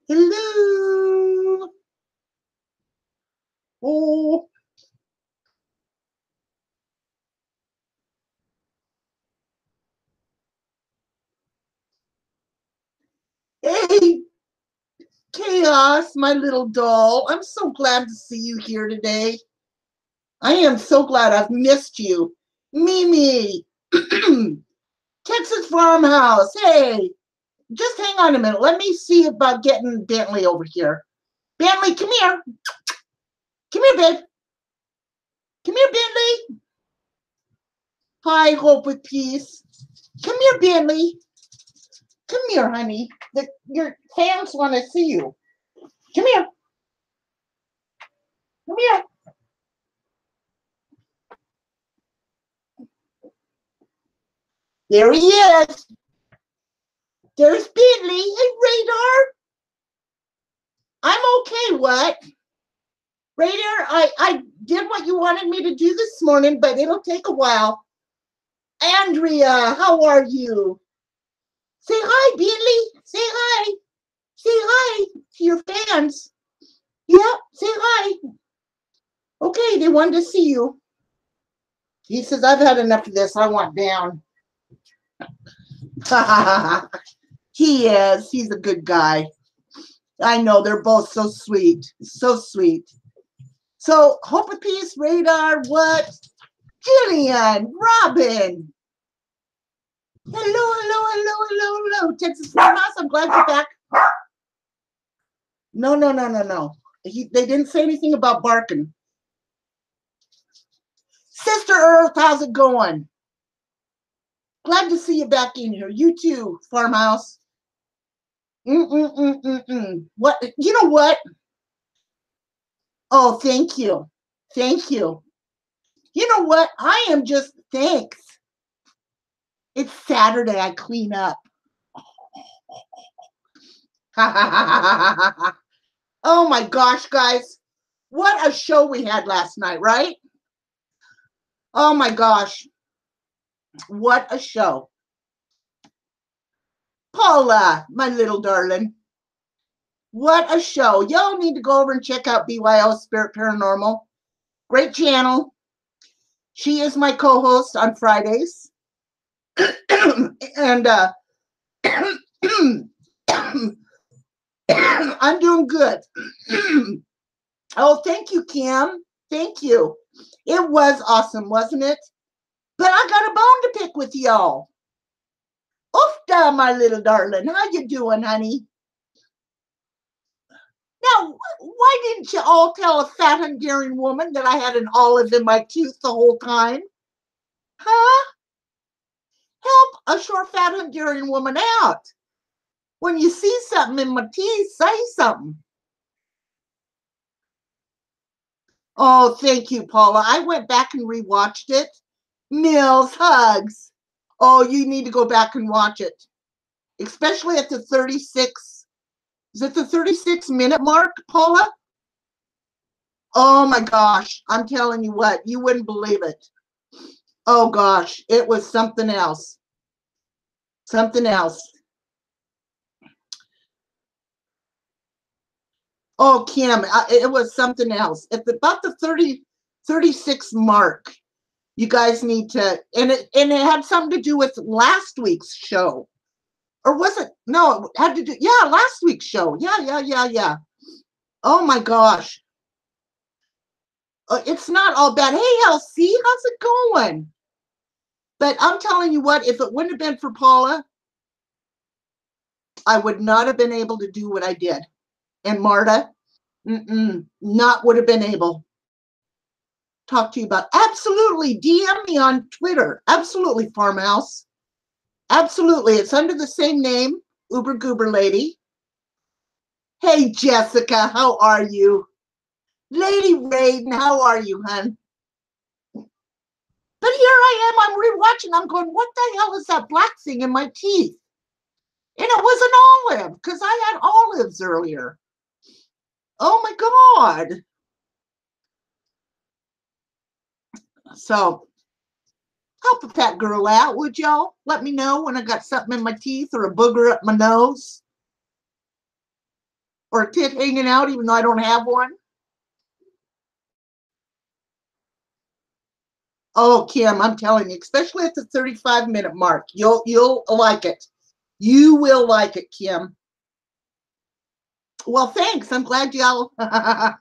Hello. Oh, hey, Chaos, my little doll. I'm so glad to see you here today. I am so glad. I've missed you. Mimi, Texas Farmhouse. Hey, just hang on a minute. Let me see about getting Bentley over here. Bentley, come here. Come here, babe. Come here, Bentley. Hi, Hope with Peace. Come here, Bentley. Come here, honey. Your fans want to see you. Come here. Come here. There he is. There's Bentley. Hey, Radar. I'm okay, what? Radar, I did what you wanted me to do this morning, but it'll take a while. Andrea, how are you? Say hi, Bentley. Say hi. Say hi to your fans. Yeah, say hi. Okay, they wanted to see you. He says, I've had enough of this. I want down. He is. He's a good guy. I know, they're both so sweet. So sweet. So, Hope of Peace, Radar, what? Jillian, Robin. Hello. Texas Farmhouse, I'm glad you're back. No. They didn't say anything about barking. Sister Earth, how's it going? Glad to see you back in here. You too, Farmhouse. What? You know what? Oh, thank you. Thank you. You know what? I am just, thanks. It's Saturday. I clean up. Oh my gosh, guys. What a show we had last night, right? Oh my gosh. What a show. Paula, my little darling. What a show. Y'all need to go over and check out BYO Spirit Paranormal. Great channel. She is my co-host on Fridays. And I'm doing good. Oh, thank you, Kim. Thank you. It was awesome, wasn't it? But I got a bone to pick with y'all. Oofda, my little darling. How you doing, honey? Now, why didn't you all tell a fat Hungarian woman that I had an olive in my tooth the whole time? Huh? Help a short, fat Hungarian woman out. When you see something in my teeth, say something. Oh, thank you, Paula. I went back and rewatched it. Mills, hugs. Oh, you need to go back and watch it. Especially at the 36, is it the 36-minute mark, Paula? Oh my gosh, I'm telling you what, you wouldn't believe it. Oh gosh, it was something else. Something else. Oh, Kim, it was something else. At about the 36 mark, you guys need to, and it had something to do with last week's show. Or was it? No, it had to do, yeah, last week's show. Yeah. Oh my gosh. It's not all bad. Hey, Elsie, how's it going? But I'm telling you what, if it wouldn't have been for Paula, I would not have been able to do what I did. And Marta, not would have been able. Talk to you about. Absolutely. DM me on Twitter. Absolutely, Farmhouse. Absolutely. It's under the same name, ubergooberlady. Hey, Jessica, how are you? Lady Raiden, how are you, hun? But here I am, I'm rewatching. I'm going, what the hell is that black thing in my teeth? And it was an olive, because I had olives earlier. Oh my God. So help that girl out, would y'all? Let me know when I got something in my teeth or a booger up my nose. or a tit hanging out, even though I don't have one. Oh, Kim, I'm telling you, especially at the 35-minute mark, you'll like it. You will like it, Kim. Well, thanks. I'm glad y'all. I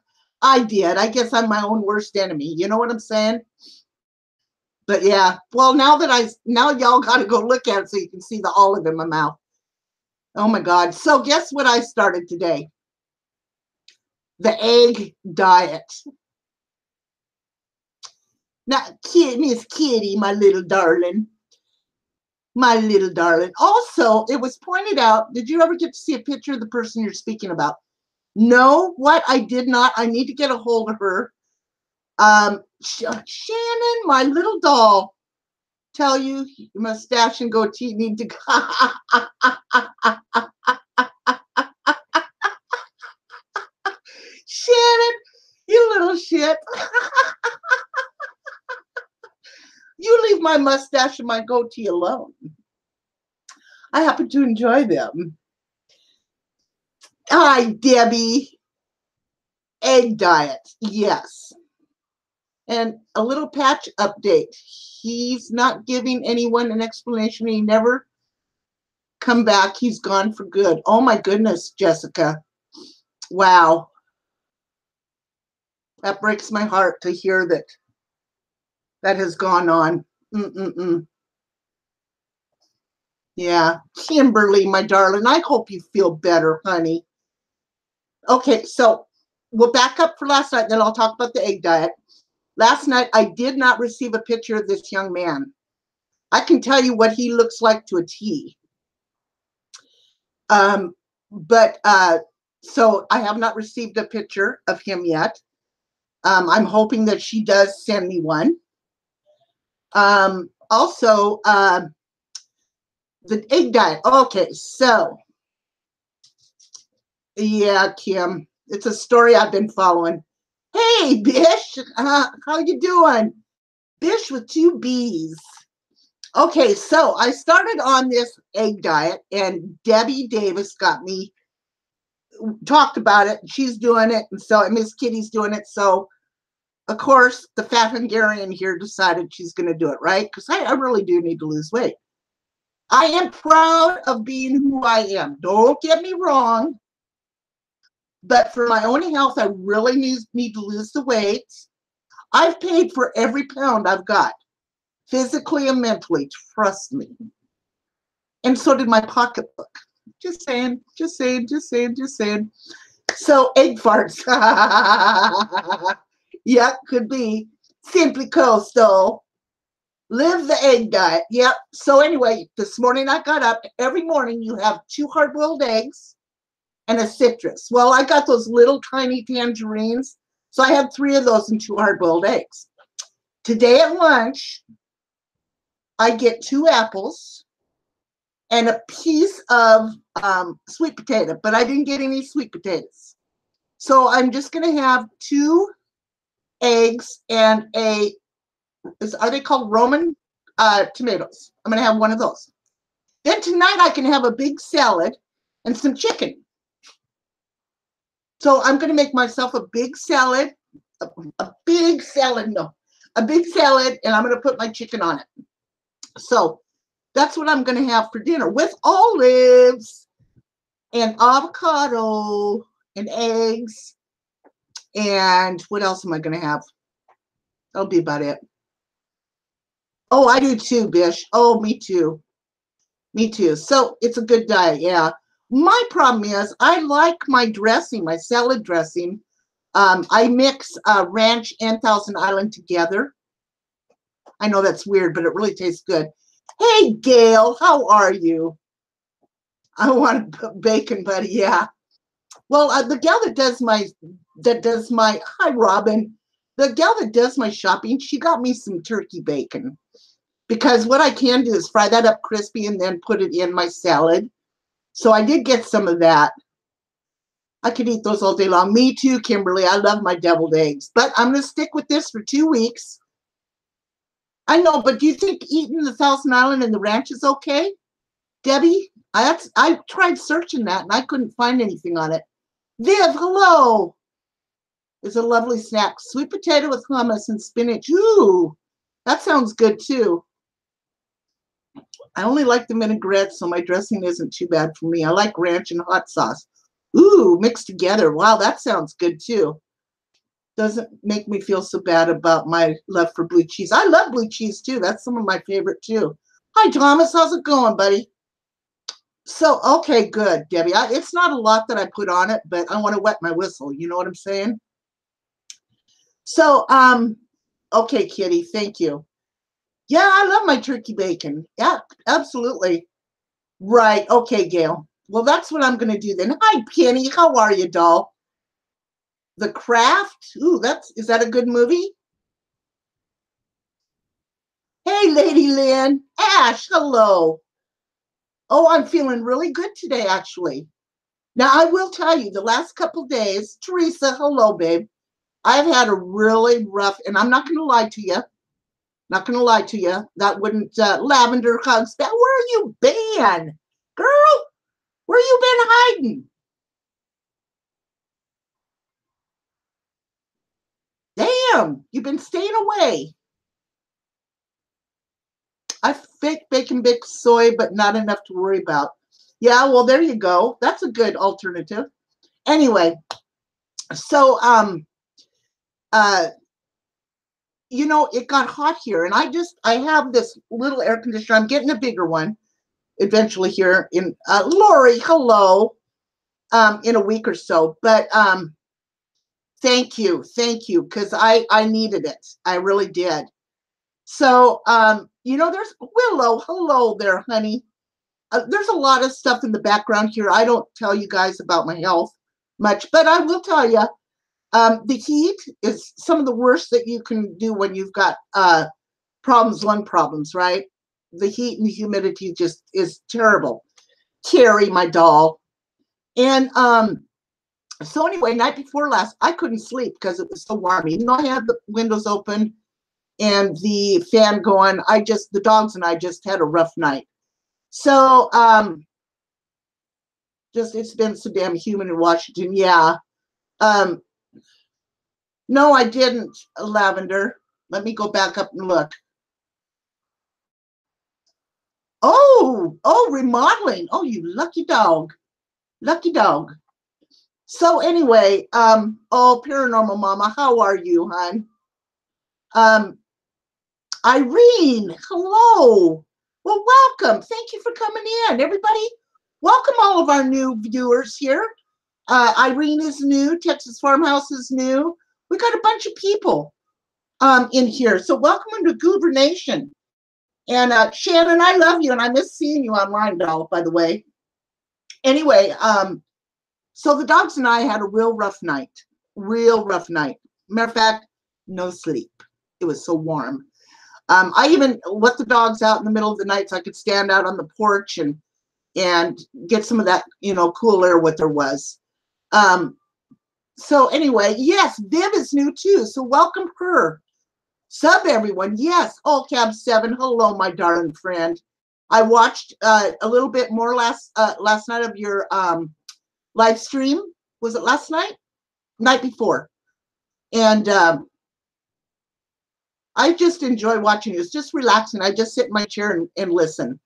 did. I guess I'm my own worst enemy. You know what I'm saying? But yeah. Well, now y'all got to go look at it so you can see the olive in my mouth. Oh my God. So guess what I started today? The egg diet. Now, Miss Kitty, my little darling. My little darling. Also, it was pointed out, did you ever get to see a picture of the person you're speaking about? No, what? I did not. I need to get a hold of her. Shannon, my little doll, tell you your mustache and goatee need to go. Shannon, you little shit. You leave my mustache and my goatee alone. I happen to enjoy them. Hi, Debbie. Egg diet, yes. And a little patch update. He's not giving anyone an explanation. He never come back. He's gone for good. Oh my goodness, Jessica. Wow. That breaks my heart to hear that has gone on. Yeah. Kimberly, my darling, I hope you feel better, honey. Okay, so we'll back up for last night, then I'll talk about the egg diet. Last night, I did not receive a picture of this young man. I can tell you what he looks like to a T. So I have not received a picture of him yet. I'm hoping that she does send me one. Also, the egg diet. Okay, so yeah, Kim, it's a story I've been following. Hey, Bish, how you doing? Bish with 2 B's. Okay, so I started on this egg diet, and Debbie Davis talked about it. She's doing it, and so Miss Kitty's doing it. So, of course, the fat Hungarian here decided she's going to do it, right? Because I really do need to lose weight. I am proud of being who I am. Don't get me wrong. But for my own health, I really need to lose the weight. I've paid for every pound I've got, physically and mentally, trust me. And so did my pocketbook. Just saying, just saying, just saying, just saying. So egg farts. Yeah, could be. Simply coastal. Live the egg diet. Yep. So anyway, this morning I got up. Every morning you have 2 hard-boiled eggs and a citrus. Well, I got those little tiny tangerines. So I had 3 of those and 2 hard-boiled eggs. Today at lunch, I get 2 apples and a piece of sweet potato, but I didn't get any sweet potatoes. So I'm just going to have 2 eggs and are they called Roman tomatoes? I'm going to have one of those. Then tonight I can have a big salad and some chicken. So I'm going to make myself a big salad, a big salad, and I'm going to put my chicken on it. So that's what I'm going to have for dinner with olives and avocado and eggs. And what else am I going to have? That'll be about it. Oh, I do too, Bish. Oh, me too. Me too. So it's a good diet, yeah. My problem is I like my dressing, my salad dressing. I mix ranch and Thousand Island together. I know that's weird, but it really tastes good. Hey, Gail, how are you? I want bacon, buddy. Yeah. Well, the gal that does my, hi, Robin. The gal that does my shopping, she got me some turkey bacon. Because what I can do is fry that up crispy and then put it in my salad. So I did get some of that. I could eat those all day long. Me too, Kimberly. I love my deviled eggs. But I'm going to stick with this for 2 weeks. I know, but do you think eating the Thousand Island and the ranch is okay? Debbie, I tried searching that and I couldn't find anything on it. Viv, hello. It's a lovely snack. Sweet potato with hummus and spinach. Ooh, that sounds good too. I only like the vinaigrette, so my dressing isn't too bad for me. I like ranch and hot sauce. Ooh, mixed together. Wow, that sounds good too. Doesn't make me feel so bad about my love for blue cheese. I love blue cheese too. That's some of my favorite too. Hi, Thomas. How's it going, buddy? So, okay, good, Debbie. It's not a lot that I put on it, but I want to wet my whistle. You know what I'm saying? So, okay, Kitty, thank you. Yeah, I love my turkey bacon. Yeah, absolutely. Right. Okay, Gail. Well, that's what I'm going to do then. Hi, Penny. How are you, doll? The Craft? Ooh, is that a good movie? Hey, Lady Lynn. Ash, hello. Oh, I'm feeling really good today, actually. Now, I will tell you, the last couple days, Teresa, hello, babe. I've had a really rough, and I'm not going to lie to you. Not going to lie to you. That wouldn't, Lavender Hugs. Where you been? Girl, where you been hiding? Damn, you've been staying away. I fake bacon big soy, but not enough to worry about. Yeah, well, there you go. That's a good alternative. Anyway, so uh it got hot here, and I have this little air conditioner. I'm getting a bigger one eventually here in Lori, hello, in a week or so. But thank you, because I needed it. I really did. So there's Willow, hello there, honey. There's a lot of stuff in the background here. I don't tell you guys about my health much, but I will tell you, the heat is some of the worst that you can do when you've got lung problems, right? The heat and the humidity just is terrible. Carrie, my doll. And so anyway, night before last, I couldn't sleep because it was so warm. Even though I had the windows open and the fan going, the dogs and I just had a rough night. So it's been so damn humid in Washington. Yeah. Um, no, I didn't, Lavender. Let me go back up and look. Oh, remodeling. Oh, you lucky dog. Lucky dog. So anyway, paranormal mama, how are you, hon? Um, Irene, hello. Well, welcome. Thank you for coming in. Everybody, welcome all of our new viewers here. Irene is new. Texas Farmhouse is new. We got a bunch of people in here. So welcome into Goober Nation. And Shannon, I love you, and I miss seeing you online, doll, by the way. Anyway, so the dogs and I had a real rough night. Real rough night. Matter of fact, no sleep. It was so warm. I even let the dogs out in the middle of the night so I could stand out on the porch and get some of that, cool air what there was. So anyway, yes, Viv is new too. So welcome her. Sub everyone. Yes. Oh, Cab 7. Hello, my darling friend. I watched a little bit more last night of your live stream. Was it last night? Night before. And I just enjoy watching you. It's just relaxing. I just sit in my chair and listen.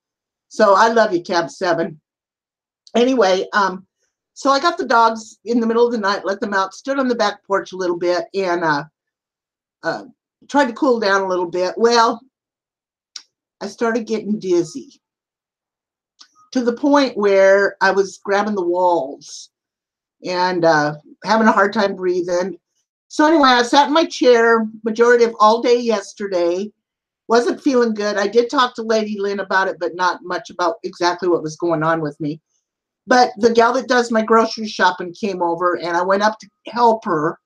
So I love you, Cab 7. Anyway, so I got the dogs in the middle of the night, let them out, stood on the back porch a little bit, and tried to cool down a little bit. Well, I started getting dizzy to the point where I was grabbing the walls and having a hard time breathing. So anyway, I sat in my chair majority of all day yesterday. Wasn't feeling good. I did talk to Lady Lynn about it, but not much about exactly what was going on with me. But the gal that does my grocery shopping came over, and I went up to help her,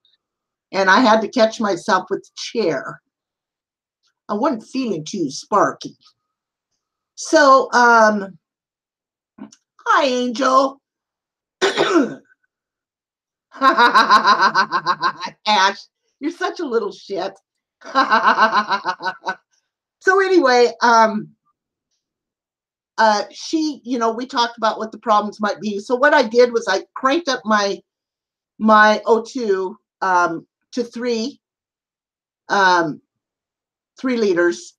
and I had to catch myself with the chair. I wasn't feeling too sparky. So, hi, Angel. Ash, you're such a little shit. So anyway, we talked about what the problems might be. So what I did was I cranked up my my O2 to 3 liters,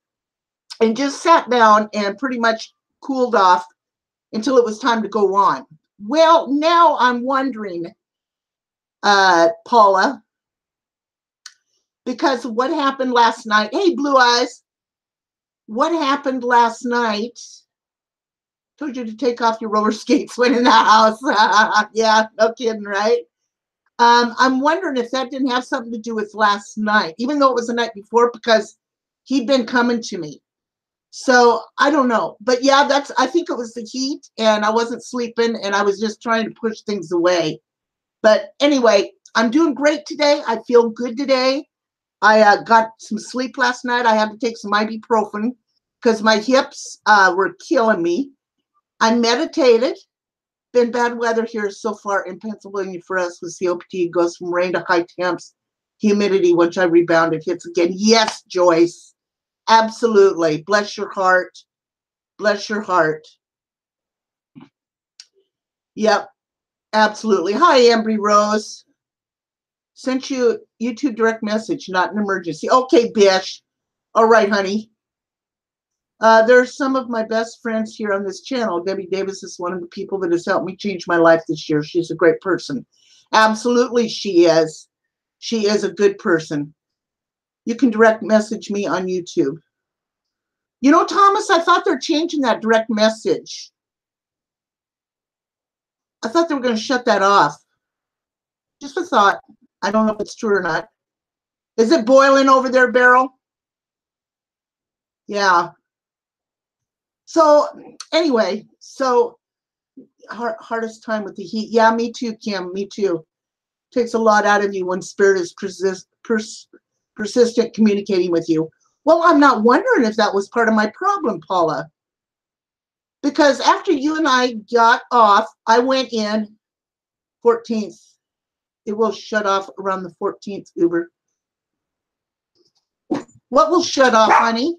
and just sat down and pretty much cooled off until it was time to go on. Well, now I'm wondering, Paula, because what happened last night? Hey, Blue Eyes, what happened last night? Told you to take off your roller skates when in the house. Yeah, no kidding, right? I'm wondering if that didn't have something to do with last night, even though it was the night before, because he'd been coming to me. So I don't know. But yeah, I think it was the heat, and I wasn't sleeping, and I was just trying to push things away. But anyway, I'm doing great today. I feel good today. I got some sleep last night. I had to take some ibuprofen because my hips were killing me. I meditated. Been bad weather here so far in Pennsylvania for us with COPD. It goes from rain to high temps. Humidity, once I rebound, it hits again. Yes, Joyce. Absolutely. Bless your heart. Bless your heart. Yep, absolutely. Hi, Embry Rose. Sent you YouTube direct message, not an emergency. Okay, Bish. All right, honey. There's some of my best friends here on this channel. Debbie Davis is one of the people that has helped me change my life this year. She's a great person. Absolutely, she is. She is a good person. You can direct message me on YouTube. You know, Thomas, I thought they're changing that direct message. I thought they were going to shut that off. Just a thought. I don't know if it's true or not. Is it boiling over there, Beryl? Yeah. So anyway, hardest time with the heat. Yeah, me too, Kim. Me too. Takes a lot out of you when spirit is persistent communicating with you. Well, I'm not wondering if that was part of my problem, Paula. Because after you and I got off, I went in 14th. It will shut off around the 14th, Uber. What will shut off, honey?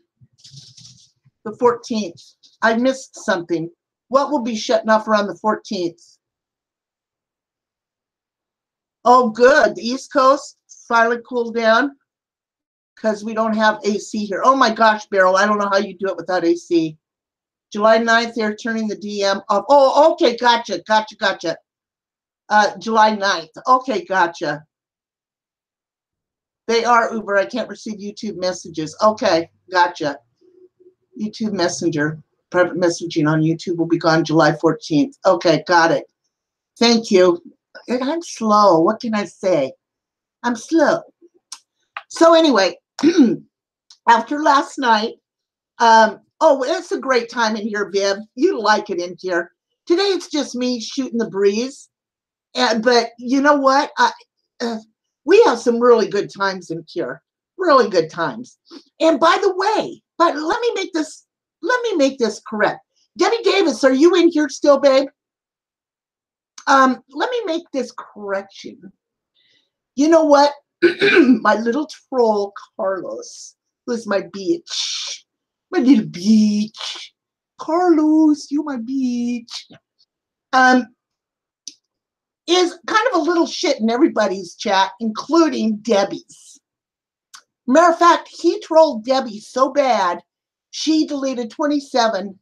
The 14th. I missed something. What will be shutting off around the 14th? Oh, good. The East Coast finally cooled down because we don't have AC here. Oh my gosh, Beryl, I don't know how you do it without AC. July 9th, they're turning the DM off. Oh, okay, gotcha. July 9th. Okay, gotcha. They are Uber. I can't receive YouTube messages. Okay, gotcha. YouTube Messenger. Private messaging on YouTube will be gone July 14th. Okay, got it. Thank you. I'm slow. What can I say? I'm slow. So anyway, after last night, oh, it's a great time in here, Viv. You like it in here. Today it's just me shooting the breeze. But you know what? We have some really good times in here. Really good times. And by the way, but let me make this correct. Debbie Davis, are you in here still, babe? Let me make this correction. You know what? My little troll, Carlos, who's my beach. My little beach. Carlos, you my beach. Is kind of a little shit in everybody's chat, including Debbie's. Matter of fact, he trolled Debbie so bad, she deleted 27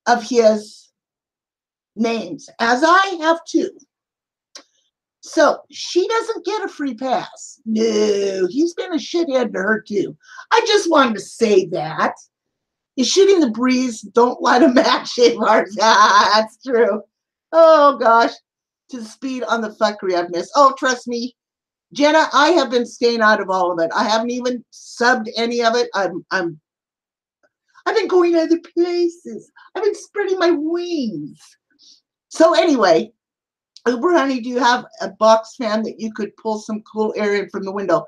of his names, as I have too. So she doesn't get a free pass. No, he's been a shithead to her too. I just wanted to say that. You're shooting the breeze, don't light a match, Shavars. Ah, that's true. Oh gosh. To the speed on the fuckery I've missed. Oh, trust me, Jenna, I have been staying out of all of it. I haven't even subbed any of it. I've been going other places. I've been spreading my wings. So anyway, Uber honey, do you have a box fan that you could pull some cool air in from the window?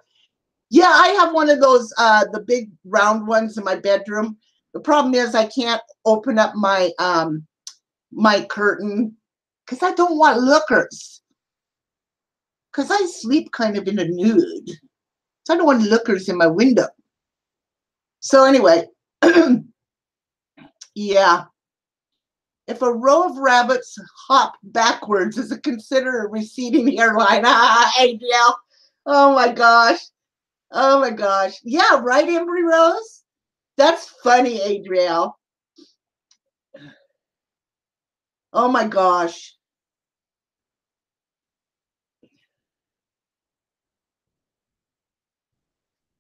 Yeah, I have one of those, the big round ones in my bedroom. The problem is I can't open up my my curtain because I don't want lookers. Because I sleep kind of in a nude. So I don't want lookers in my window. So anyway, yeah. If a row of rabbits hop backwards, is it considered a receding hairline? Ah, Adriel. Oh my gosh. Oh my gosh. Yeah, right, Embry Rose? That's funny, Adriel. Oh my gosh.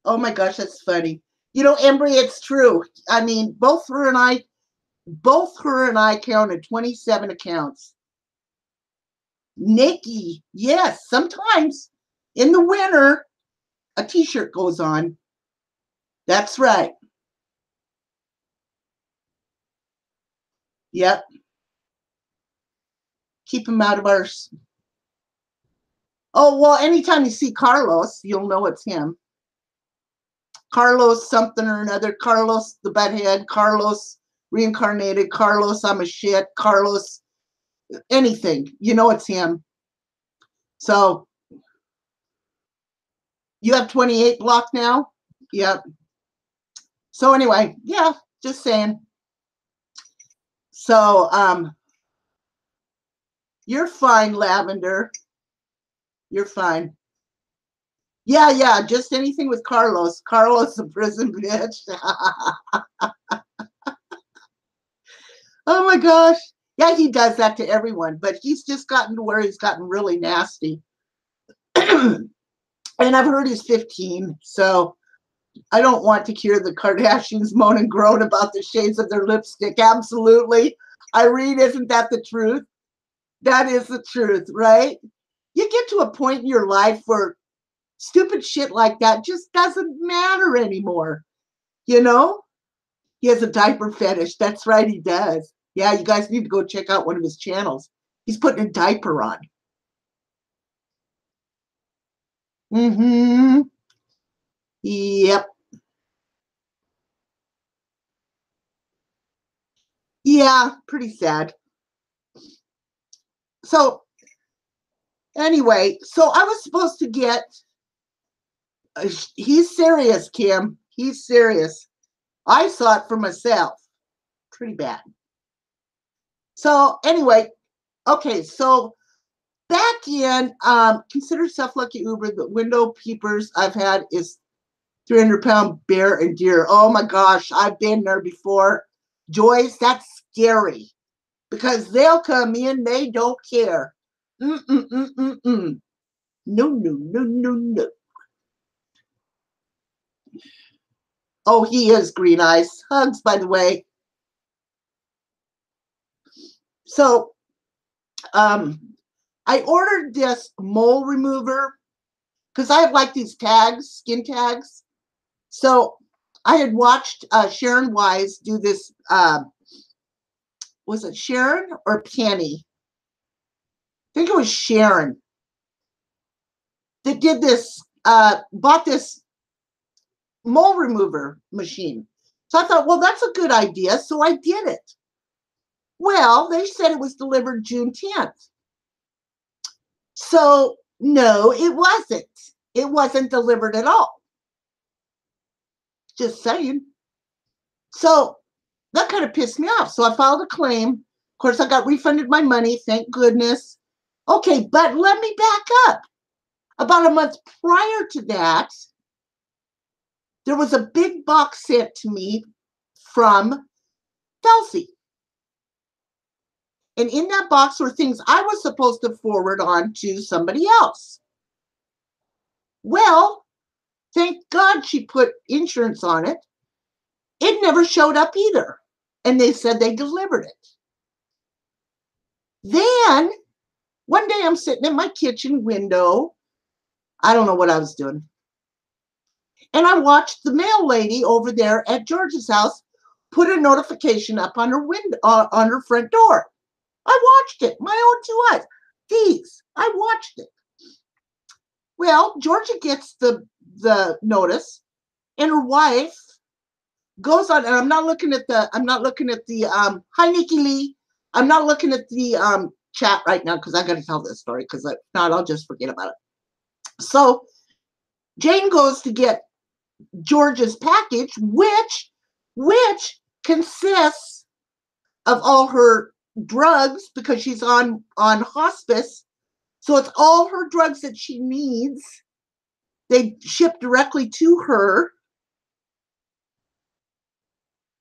Oh my gosh, that's funny. You know, Embry, it's true. I mean, both her and I counted 27 accounts. Nikki, yes, sometimes in the winter, a t-shirt goes on. That's right. Yep. Keep him out of our. Oh, well, anytime you see Carlos, you'll know it's him. Carlos something or another. Carlos the butthead. Carlos reincarnated. Carlos I'm a shit. Carlos anything. You know it's him. So you have 28 blocked now? Yep. So anyway, yeah, just saying. So you're fine, Lavender. You're fine. Yeah, yeah, just anything with Carlos. Carlos the prison bitch. Oh my gosh. Yeah, he does that to everyone, but he's just gotten to where he's gotten really nasty. And I've heard he's 15, so I don't want to hear the Kardashians moan and groan about the shades of their lipstick. Absolutely. Irene, isn't that the truth? That is the truth, right? You get to a point in your life where stupid shit like that just doesn't matter anymore. You know? He has a diaper fetish. That's right, he does. Yeah, you guys need to go check out one of his channels. He's putting a diaper on. Mm-hmm. Yep. Yeah, pretty sad. So anyway, so I was supposed to get. He's serious, Kim. He's serious. I saw it for myself. Pretty bad. So anyway, okay. So back in consider yourself lucky Uber. The window peepers I've had is 300-pound bear and deer. Oh my gosh, I've been there before. Joyce, that's scary because they'll come in. They don't care. Mm-mm-mm-mm-mm. No, no, no, no, no. Oh, he is green eyes. Hugs, by the way. So, I ordered this mole remover because I have like these tags, skin tags. So, I had watched Sharon Wise do this. Was it Sharon or Penny? I think it was Sharon that did this. Bought this mole remover machine. So I thought, well, that's a good idea. So I did it. Well, they said it was delivered June 10th. So, no, it wasn't. It wasn't delivered at all. Just saying. So, that kind of pissed me off. So, I filed a claim. Of course, I got refunded my money. Thank goodness. Okay, but let me back up. About a month prior to that, there was a big box sent to me from Delsey. And in that box were things I was supposed to forward on to somebody else. Well, thank God she put insurance on it. It never showed up either. And they said they delivered it. Then one day I'm sitting in my kitchen window. I don't know what I was doing. And I watched the mail lady over there at George's house put a notification up on her window, on her front door. I watched it, my own two eyes. These, I watched it. Well, Georgia gets the notice, and her wife goes on, and I'm not looking at the hi Nikki Lee. I'm not looking at the chat right now because I got to tell this story because if not, I'll just forget about it. So Jane goes to get George's package, which consists of all her drugs because she's on hospice. So it's all her drugs that she needs. They ship directly to her.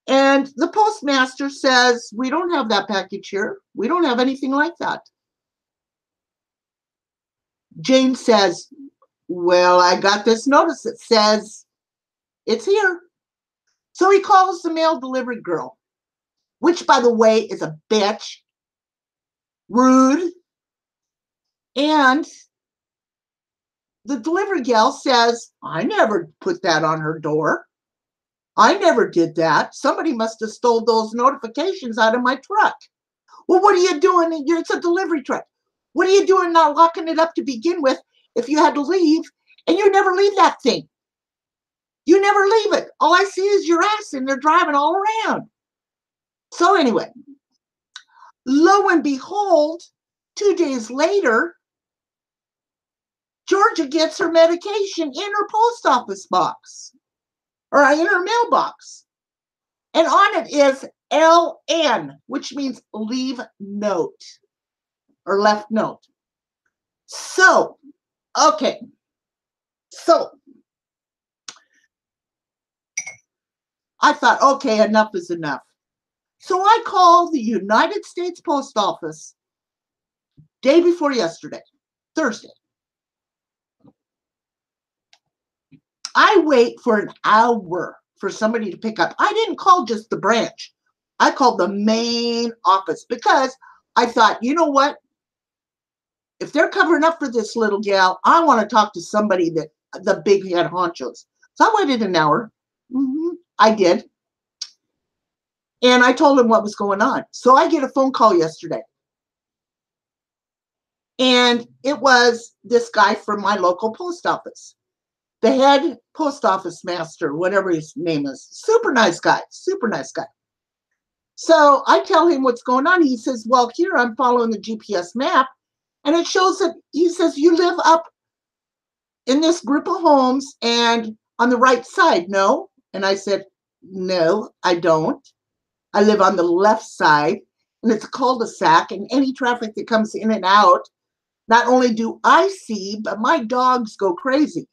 And the postmaster says, we don't have that package here. We don't have anything like that. Jane says, well, I got this notice that says it's here. So he calls the mail delivery girl, which, by the way, is a bitch, rude. And the delivery gal says, I never put that on her door. I never did that. Somebody must have stole those notifications out of my truck. Well, what are you doing? It's a delivery truck. What are you doing not locking it up to begin with if you had to leave? And you never leave that thing. You never leave it. All I see is your ass and they're driving all around. So anyway, lo and behold, 2 days later, Georgia gets her medication in her post office box or in her mailbox. And on it is LN, which means leave note or left note. So, okay. So I thought, okay, enough is enough. So I called the United States Post Office day before yesterday, Thursday. I wait for an hour for somebody to pick up. I didn't call just the branch. I called the main office because I thought, you know what? If they're covering up for this little gal, I want to talk to somebody that the big head honchos. So I waited an hour. I did. And I told him what was going on. So I get a phone call yesterday. And it was this guy from my local post office. The head post office master, whatever his name is. Super nice guy. Super nice guy. So I tell him what's going on. He says, well, here I'm following the GPS map. And it shows that, he says, you live up in this group of homes and on the right side, no? And I said, no, I don't. I live on the left side, and it's a cul-de-sac, and any traffic that comes in and out, not only do I see, but my dogs go crazy.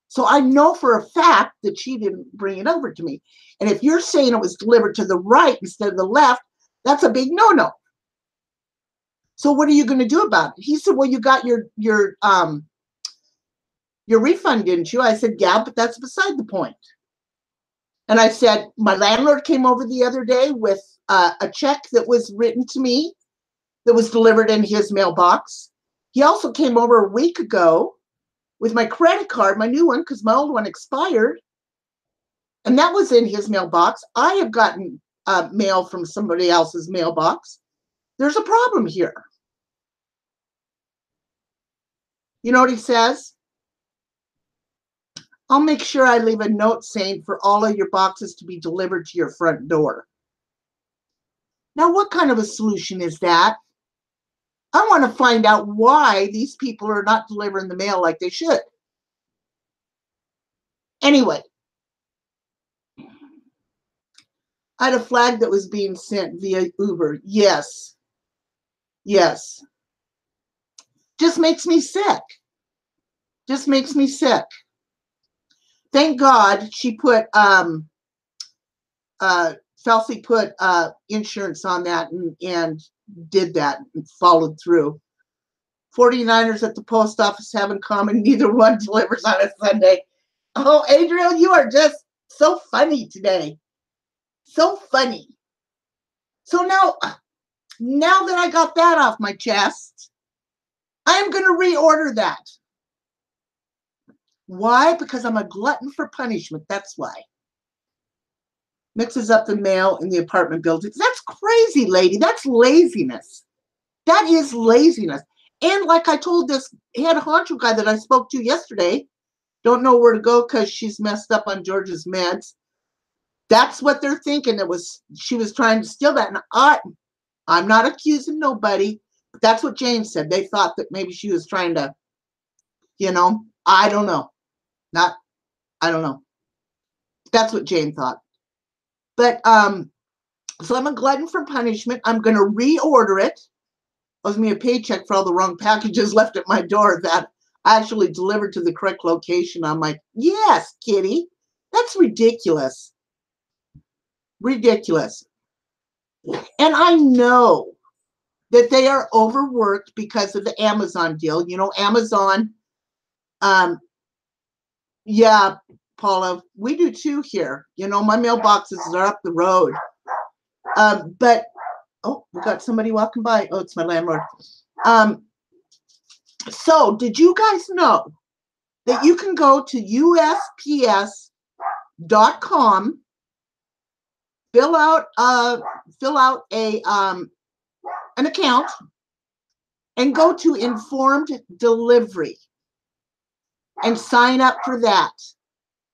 So I know for a fact that she didn't bring it over to me. And if you're saying it was delivered to the right instead of the left, that's a big no-no. So what are you going to do about it? He said, well, you got your refund, didn't you? I said, yeah, but that's beside the point. And I said, my landlord came over the other day with a check that was written to me that was delivered in his mailbox. He also came over a week ago with my credit card, my new one, because my old one expired. And that was in his mailbox. I have gotten mail from somebody else's mailbox. There's a problem here. You know what he says? I'll make sure I leave a note saying for all of your boxes to be delivered to your front door. Now, what kind of a solution is that? I want to find out why these people are not delivering the mail like they should. Anyway, I had a flag that was being sent via Uber. Yes. Yes. Just makes me sick. Just makes me sick. Thank God she put Chelsea put insurance on that and did that and followed through. 49ers at the post office have in common, neither one delivers on a Sunday. Oh, Adriel, you are just so funny today. So funny. So now that I got that off my chest, I am going to reorder that. Why? Because I'm a glutton for punishment. That's why. Mixes up the mail in the apartment buildings. That's crazy, lady. That's laziness. That is laziness. And like I told this head honcho guy that I spoke to yesterday, don't know where to go because she's messed up on George's meds. That's what they're thinking. She was trying to steal that. And I'm not accusing nobody. But that's what James said. They thought that maybe she was trying to, I don't know. I don't know. That's what Jane thought. But So I'm a glutton for punishment. I'm going to reorder it. Owes me a paycheck for all the wrong packages left at my door that I actually delivered to the correct location. I'm like, yes, kitty, that's ridiculous. Ridiculous. And I know that they are overworked because of the Amazon deal. You know, Amazon, um, yeah, Paula, we do too here. You know, my mailboxes are up the road. But, oh, we got somebody walking by. Oh, it's my landlord. So did you guys know that you can go to USPS.com, fill out a an account, and go to informed delivery and sign up for that?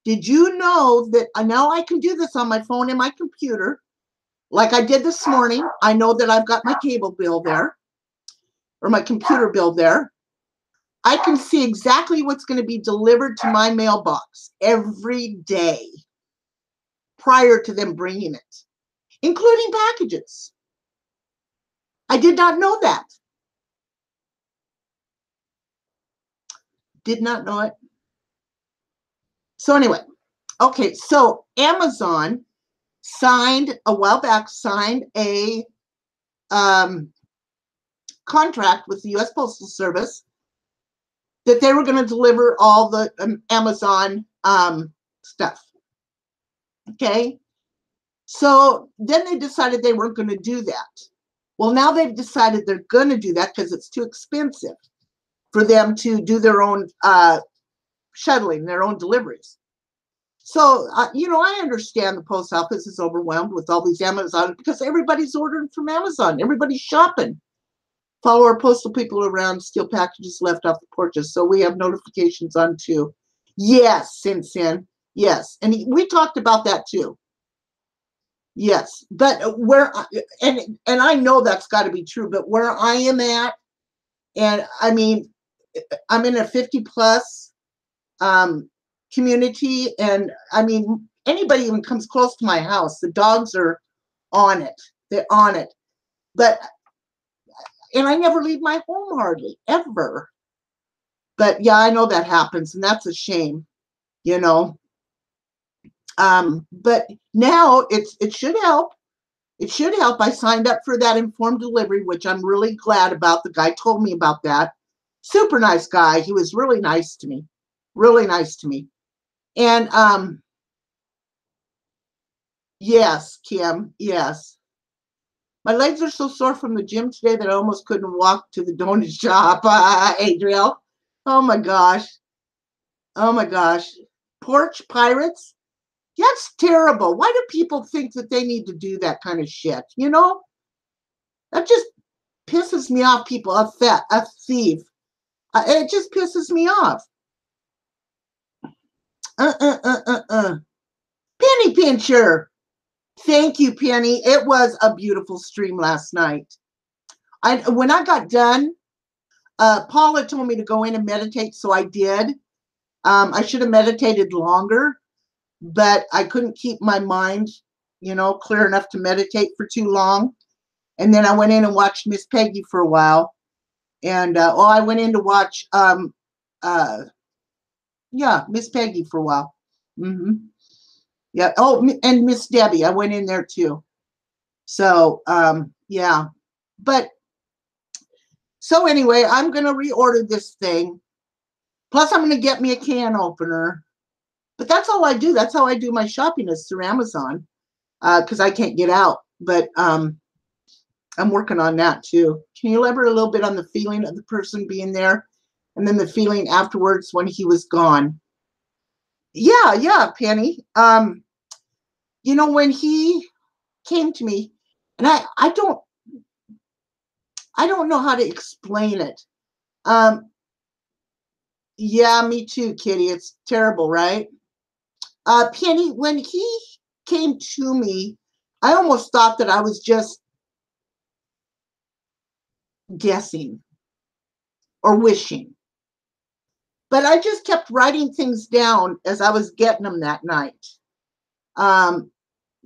Did you know that now I can do this on my phone and my computer like I did this morning? I know that I've got my cable bill there or my computer bill there. I can see exactly what's going to be delivered to my mailbox every day prior to them bringing it, including packages. I did not know that. Did not know it. So anyway, okay, so Amazon signed a while back, signed a contract with the U.S. Postal Service that they were going to deliver all the Amazon stuff. Okay, so then they decided they weren't going to do that. Well, now they've decided they're going to do that because it's too expensive for them to do their own shuttling, their own deliveries. So, you know, I understand the post office is overwhelmed with all these Amazon because everybody's ordering from Amazon. Everybody's shopping. Follow our postal people around, steal packages left off the porches. So we have notifications on too. Yes, Sin. Yes. And we talked about that too. Yes. But and I know that's got to be true, but where I am at, and I mean, I'm in a 50 plus community, and I mean, anybody even comes close to my house, the dogs are on it. They're on it. But, and I never leave my home hardly, ever. But yeah, I know that happens, and that's a shame, you know. But now it should help. It should help. I signed up for that informed delivery, which I'm really glad about. The guy told me about that. Super nice guy. He was really nice to me. Really nice to me. And yes, Kim, yes. My legs are so sore from the gym today that I almost couldn't walk to the donut shop, Adriel. Oh my gosh. Oh my gosh. Porch pirates? That's terrible. Why do people think that they need to do that kind of shit? You know? That just pisses me off, people. A thief. It just pisses me off. Penny Pincher. Thank you, Penny. It was a beautiful stream last night. When I got done, Paula told me to go in and meditate, so I did. I should have meditated longer, but I couldn't keep my mind, you know, clear enough to meditate for too long. And then I went in and watched Miss Peggy for a while. And I went in to watch, yeah, Miss Peggy for a while. Yeah. Oh, and Miss Debbie, I went in there too. So, yeah. But so anyway, I'm going to reorder this thing. Plus, I'm going to get me a can opener. But that's all I do. That's how I do my shopping is through Amazon because I can't get out. But I'm working on that too. Can you elaborate a little bit on the feeling of the person being there and then the feeling afterwards when he was gone? Yeah, Penny. You know, when he came to me, and I don't know how to explain it. Yeah, me too, Kitty. It's terrible, right? Penny, when he came to me, I almost thought that I was just guessing or wishing. But I just kept writing things down as I was getting them that night.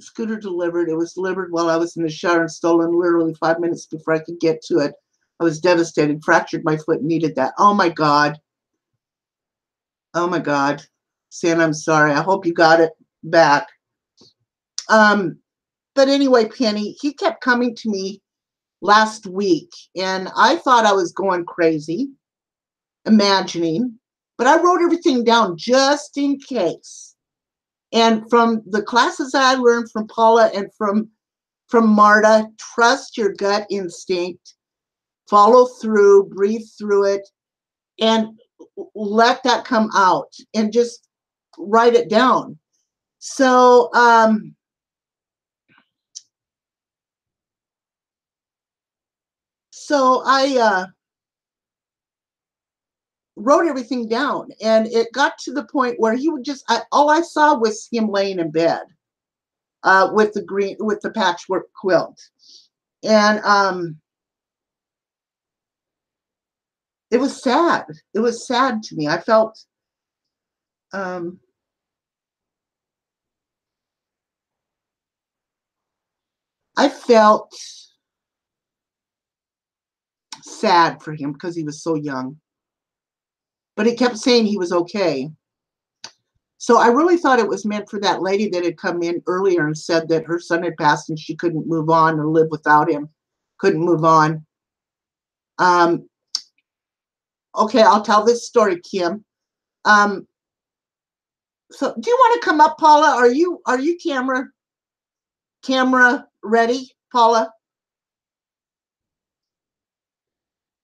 scooter delivered. It was delivered while I was in the shower and stolen literally 5 minutes before I could get to it. I was devastated, fractured my foot, and needed that. Oh my God. Oh my God. Santa, I'm sorry. I hope you got it back. But anyway, Penny, he kept coming to me last week, and I thought I was going crazy, imagining, but I wrote everything down just in case. And from the classes I learned from Paula and from Marta, trust your gut instinct, follow through, breathe through it, and let that come out and just write it down. So, I wrote everything down, and it got to the point where he would just, all I saw was him laying in bed with the patchwork quilt. And it was sad. It was sad to me. I felt, I felt sad for him because he was so young. But he kept saying he was okay. So I really thought it was meant for that lady that had come in earlier and said that her son had passed and she couldn't move on or live without him. Couldn't move on. Okay, I'll tell this story, Kim. So do you want to come up, Paula? Are you camera ready, Paula?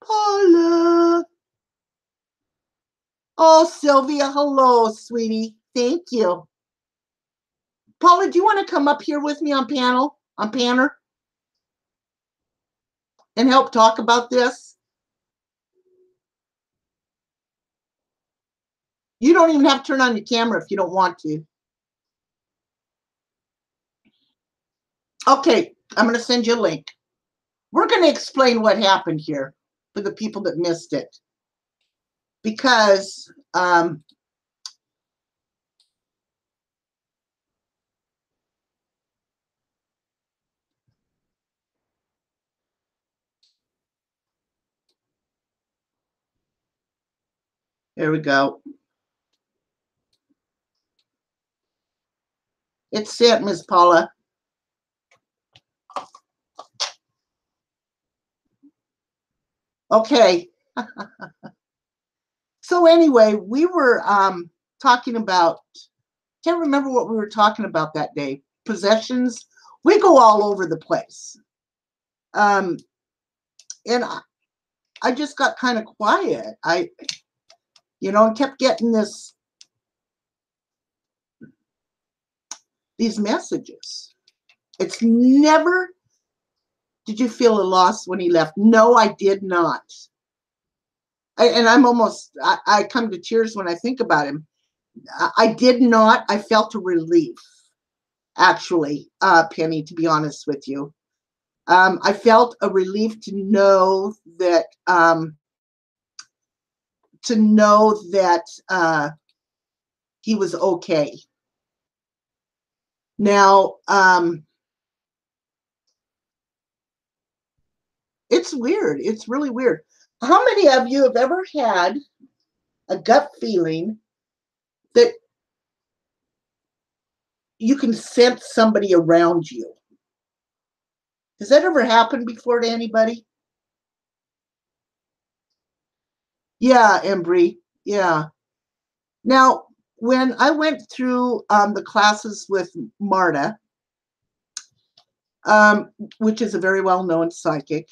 Paula. Oh, Sylvia, hello, sweetie. Thank you. Paula, do you want to come up here with me on Panner, and help talk about this? You don't even have to turn on your camera if you don't want to. Okay, I'm going to send you a link. We're going to explain what happened here for the people that missed it. Because there we go. It's sent, Miss Paula. Okay. So anyway, we were talking about, can't remember what we were talking about that day. Possessions. We go all over the place. And I just got kind of quiet. And kept getting these messages. It's never, did you feel a loss when he left? No, I did not. I come to tears when I think about him. I did not. I felt a relief, actually, Penny, to be honest with you. I felt a relief to know that he was okay. Now, it's weird. It's really weird. How many of you have ever had a gut feeling that you can sense somebody around you? Has that ever happened before to anybody? Yeah, Embry. Yeah. Now, when I went through the classes with Marta, which is a very well-known psychic,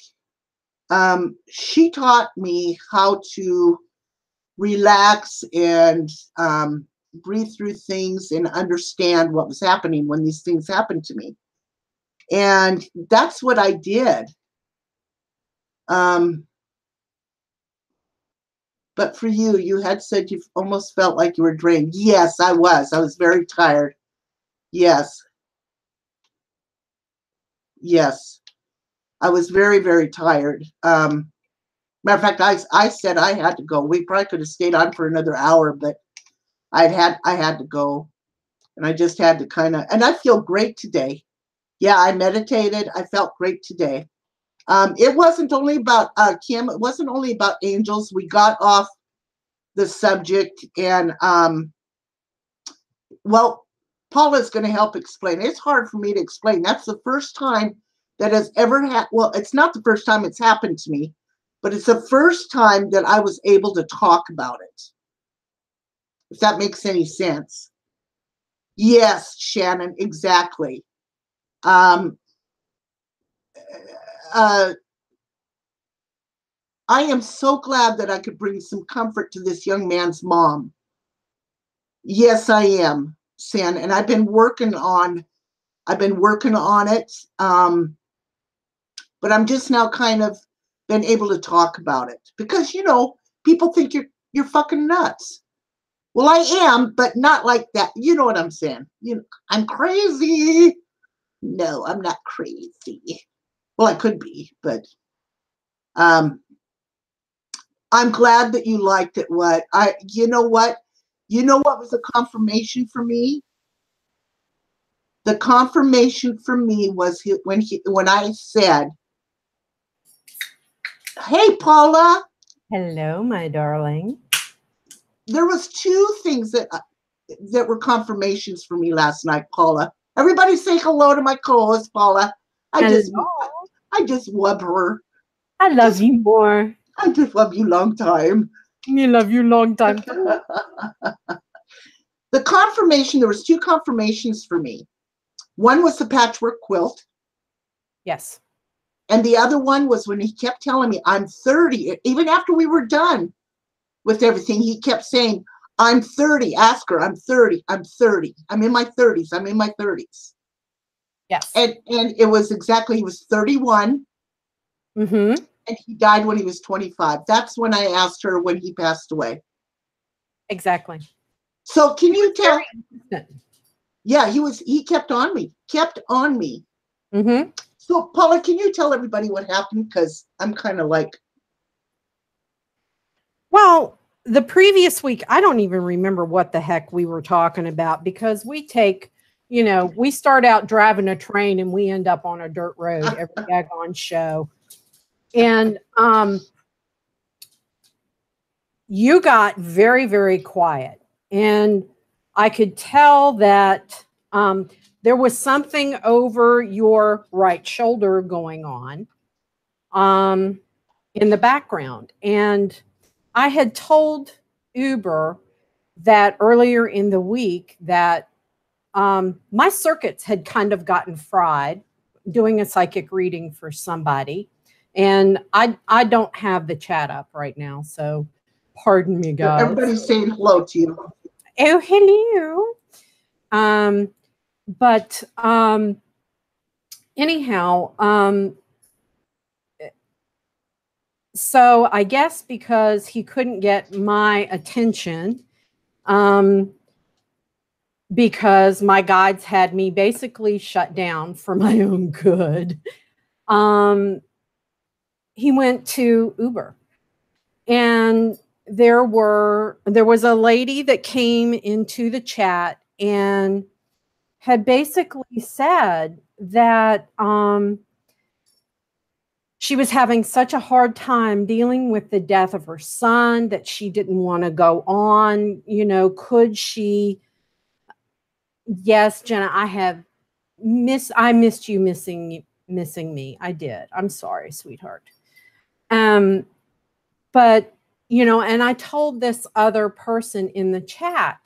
she taught me how to relax and breathe through things and understand what was happening when these things happened to me. And that's what I did. But for you, you had said you almost felt like you were drained. Yes, I was. I was very tired. Yes. Yes. I was very, very tired. Matter of fact, I said I had to go. We probably could have stayed on for another hour, but I had to go. And I just had to and I feel great today. Yeah, I meditated. I felt great today. It wasn't only about Kim. It wasn't only about angels. We got off the subject, and well, Paula's going to help explain. It's hard for me to explain. That's the first time that has ever happened. Well, it's not the first time it's happened to me, but it's the first time that I was able to talk about it. If that makes any sense. Yes, Shannon, exactly. I am so glad that I could bring some comfort to this young man's mom. Yes, I am, San, and I've been working on it. But I'm just now kind of been able to talk about it because people think you're fucking nuts. Well, I am, but not like that. You know what I'm saying? I'm crazy. No, I'm not crazy. Well, I could be, but I'm glad that you liked it. You know what was a confirmation for me? The confirmation for me was when I said, "Hey, Paula." Hello, my darling. There was two things that were confirmations for me last night, Paula. Everybody say hello to my co-host, Paula. I just love her. I love you more. I just love you long time. You love you long time too. The confirmation, there was two confirmations for me. One was the patchwork quilt. Yes. And the other one was when he kept telling me I'm 30. Even after we were done with everything, he kept saying, I'm 30. Ask her, I'm 30. I'm 30. I'm in my 30s. I'm in my 30s. Yes. And it was exactly, he was 31. Mm-hmm. And he died when he was 25. That's when I asked her when he passed away. Exactly. So can you tell? Yeah, he kept on me. Mm-hmm. So Paula, can you tell everybody what happened? Because I'm kind of like. Well, the previous week, I don't even remember what the heck we were talking about because we start out driving a train and we end up on a dirt road every daggone show. And you got very, very quiet. And I could tell that there was something over your right shoulder going on in the background. And I had told Uber that earlier in the week that my circuits had kind of gotten fried doing a psychic reading for somebody. And I don't have the chat up right now, so pardon me, guys. Everybody's saying hello to you. Oh, hello. But anyhow, so I guess because he couldn't get my attention, because my guides had me basically shut down for my own good, he went to Uber. And there was a lady that came into the chat and had basically said that she was having such a hard time dealing with the death of her son that she didn't want to go on. Could she? Yes, Jenna, I missed you missing me. I did. I'm sorry, sweetheart. But and I told this other person in the chat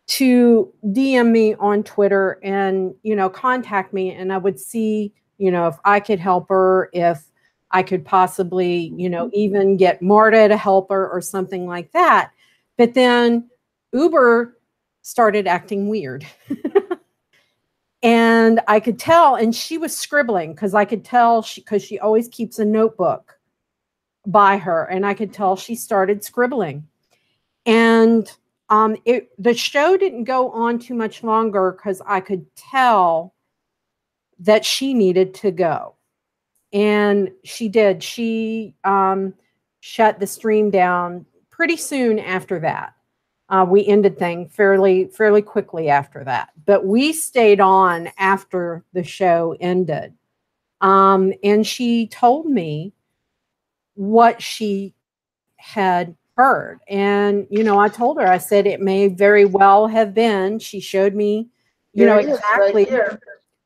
to DM me on Twitter and, contact me, and I would see, if I could help her, if I could possibly, even get Marta to help her or something like that. But then Uber started acting weird. And I could tell, and she was scribbling because I could tell because she always keeps a notebook by her, and I could tell she started scribbling. And the show didn't go on too much longer because I could tell that she needed to go. And she did. She shut the stream down pretty soon after that. We ended things fairly quickly after that, but we stayed on after the show ended. And she told me what she had heard. And, I told her, I said, it may very well have been. She showed me, Here it is, right exactly here.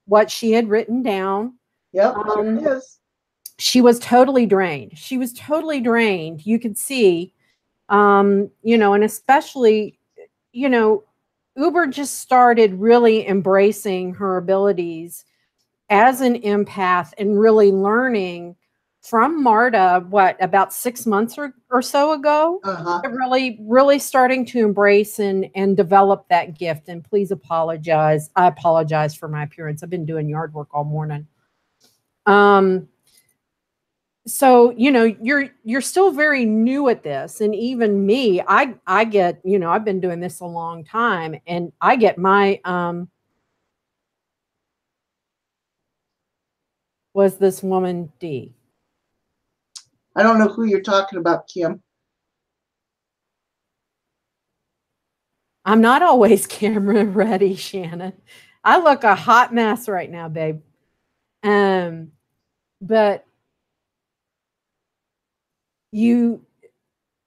what she had written down. Yep, here it is. She was totally drained. She was totally drained. You could see, and especially, Uber just started really embracing her abilities as an empath and really learning from Marta, about 6 months or so ago, really starting to embrace and develop that gift. And please apologize. I apologize for my appearance. I've been doing yard work all morning. So, you're still very new at this. And even me, I get, I've been doing this a long time, and I get my, was this woman D? I don't know who you're talking about, Kim. I'm not always camera ready, Shannon. I look a hot mess right now, babe. But when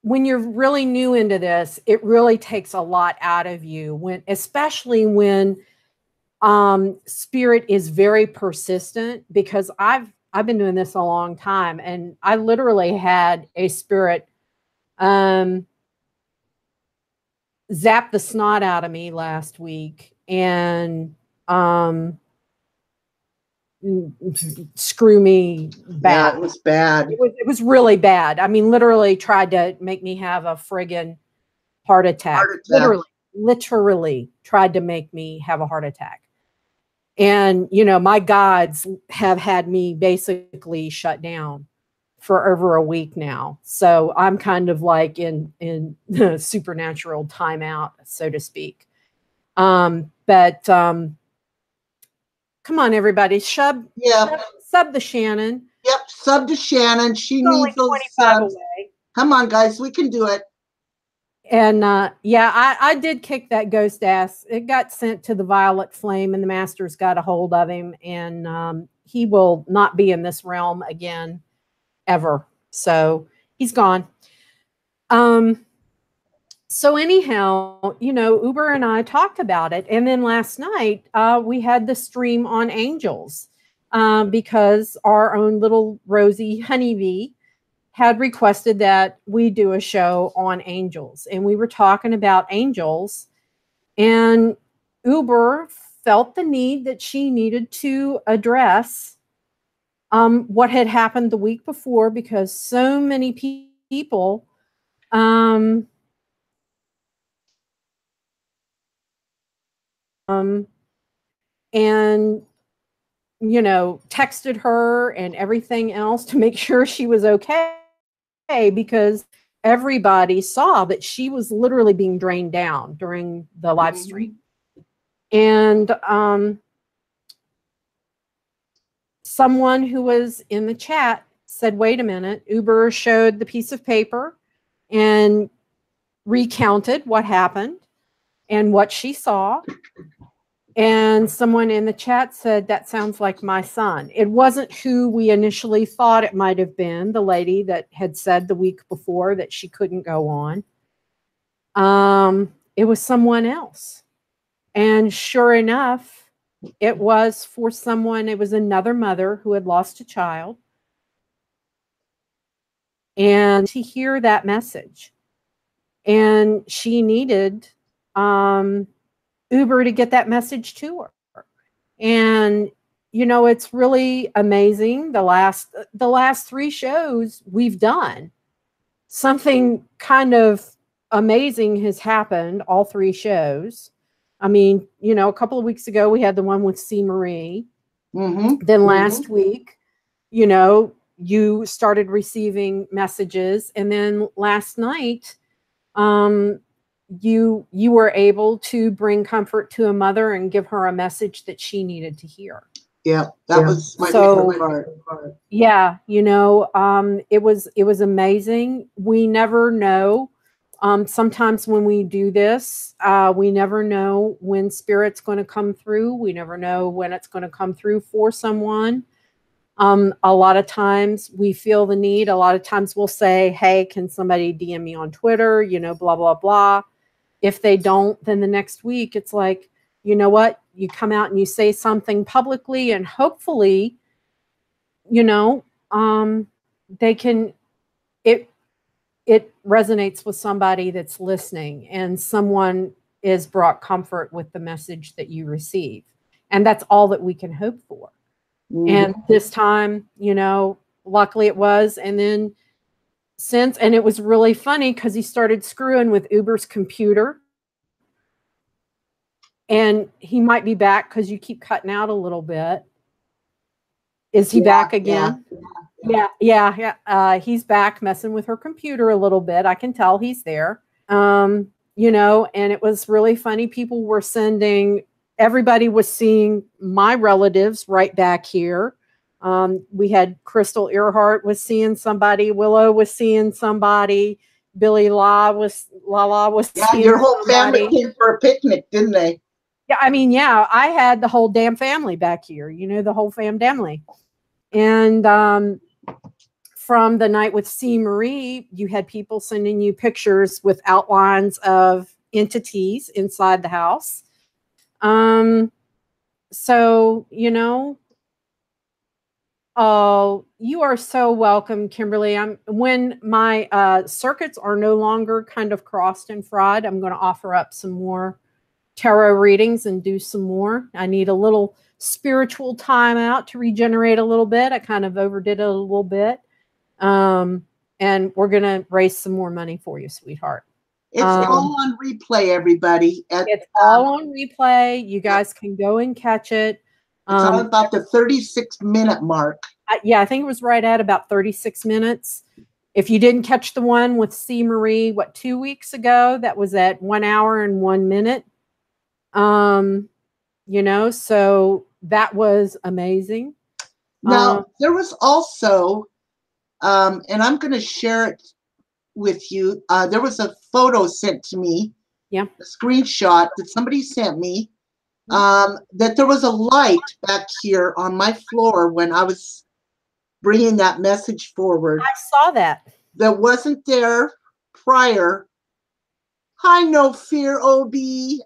you're really new into this, it really takes a lot out of you, especially when spirit is very persistent, because I've been doing this a long time, and I literally had a spirit zap the snot out of me last week and screw me bad. Yeah, it was bad. It was really bad. I mean, literally tried to make me have a friggin' heart attack. Literally tried to make me have a heart attack. And, my gods have had me basically shut down for over a week now. So I'm kind of like in the supernatural timeout, so to speak. But come on, everybody, sub the Shannon. Yep, sub to Shannon. She needs those subs. Away. Come on, guys, we can do it. And I did kick that ghost ass. It got sent to the Violet Flame, and the Masters got a hold of him, and he will not be in this realm again ever. So he's gone. So anyhow, Uber and I talked about it. And then last night, we had the stream on angels because our own little Rosie Honeybee had requested that we do a show on angels. And we were talking about angels, and Uber felt the need that she needed to address what had happened the week before, because so many people and texted her and everything else to make sure she was okay, because everybody saw that she was literally being drained down during the live stream. And someone who was in the chat said, wait a minute, Uber showed the piece of paper and recounted what happened and what she saw. And someone in the chat said, that sounds like my son. It wasn't who we initially thought it might have been, the lady that had said the week before that she couldn't go on. It was someone else. And sure enough, it was for someone, it was another mother who had lost a child. And to hear that message. And she needed Uber to get that message to her. And it's really amazing. The last 3 shows we've done, something kind of amazing has happened all 3 shows. I mean, a couple of weeks ago we had the one with C. Marie. Then last week, you started receiving messages, and then last night you were able to bring comfort to a mother and give her a message that she needed to hear. Yeah, that was my favorite part. Yeah, it was amazing. We never know Sometimes when we do this, we never know when spirit's going to come through. We never know when it's going to come through for someone. A lot of times we feel the need. A lot of times we'll say, hey, can somebody DM me on Twitter? You know, blah, blah, blah. If they don't, then the next week it's like, you know what? You come out and you say something publicly, and hopefully, you know, they can, it resonates with somebody that's listening, and someone is brought comfort with the message that you receive. And that's all that we can hope for. And this time, you know, luckily it was. And then and it was really funny because he started screwing with Uber's computer. And he might be back because you keep cutting out a little bit. Is he back again? Yeah. He's back messing with her computer a little bit. I can tell he's there. You know, and it was really funny. People were everybody was seeing my relatives right back here. We had Crystal Earhart was seeing somebody. Willow was seeing somebody. Billy Lala was seeing your whole somebody. family came for a picnic, didn't they? Yeah, I mean, yeah, I had the whole damn family back here, you know, the whole family. And from the night with C. Marie, you had people sending you pictures with outlines of entities inside the house. So, you know, you are so welcome, Kimberly. When my circuits are no longer kind of crossed and fried, I'm going to offer up some more tarot readings and do some more. I need a little spiritual time out to regenerate a little bit. I kind of overdid it a little bit. And we're going to raise some more money for you, sweetheart. It's all on replay, everybody. It's all on replay. You guys can go and catch it. It's all about the 36-minute mark. Yeah, I think it was right at about 36 minutes. If you didn't catch the one with C. Marie, 2 weeks ago, that was at 1 hour and 1 minute. You know, so that was amazing. Now, there was also, and I'm going to share it with you. There was a photo sent to me, a screenshot that somebody sent me, that there was a light back here on my floor when I was bringing that message forward. I saw that. That wasn't there prior. Hi, No Fear, OB.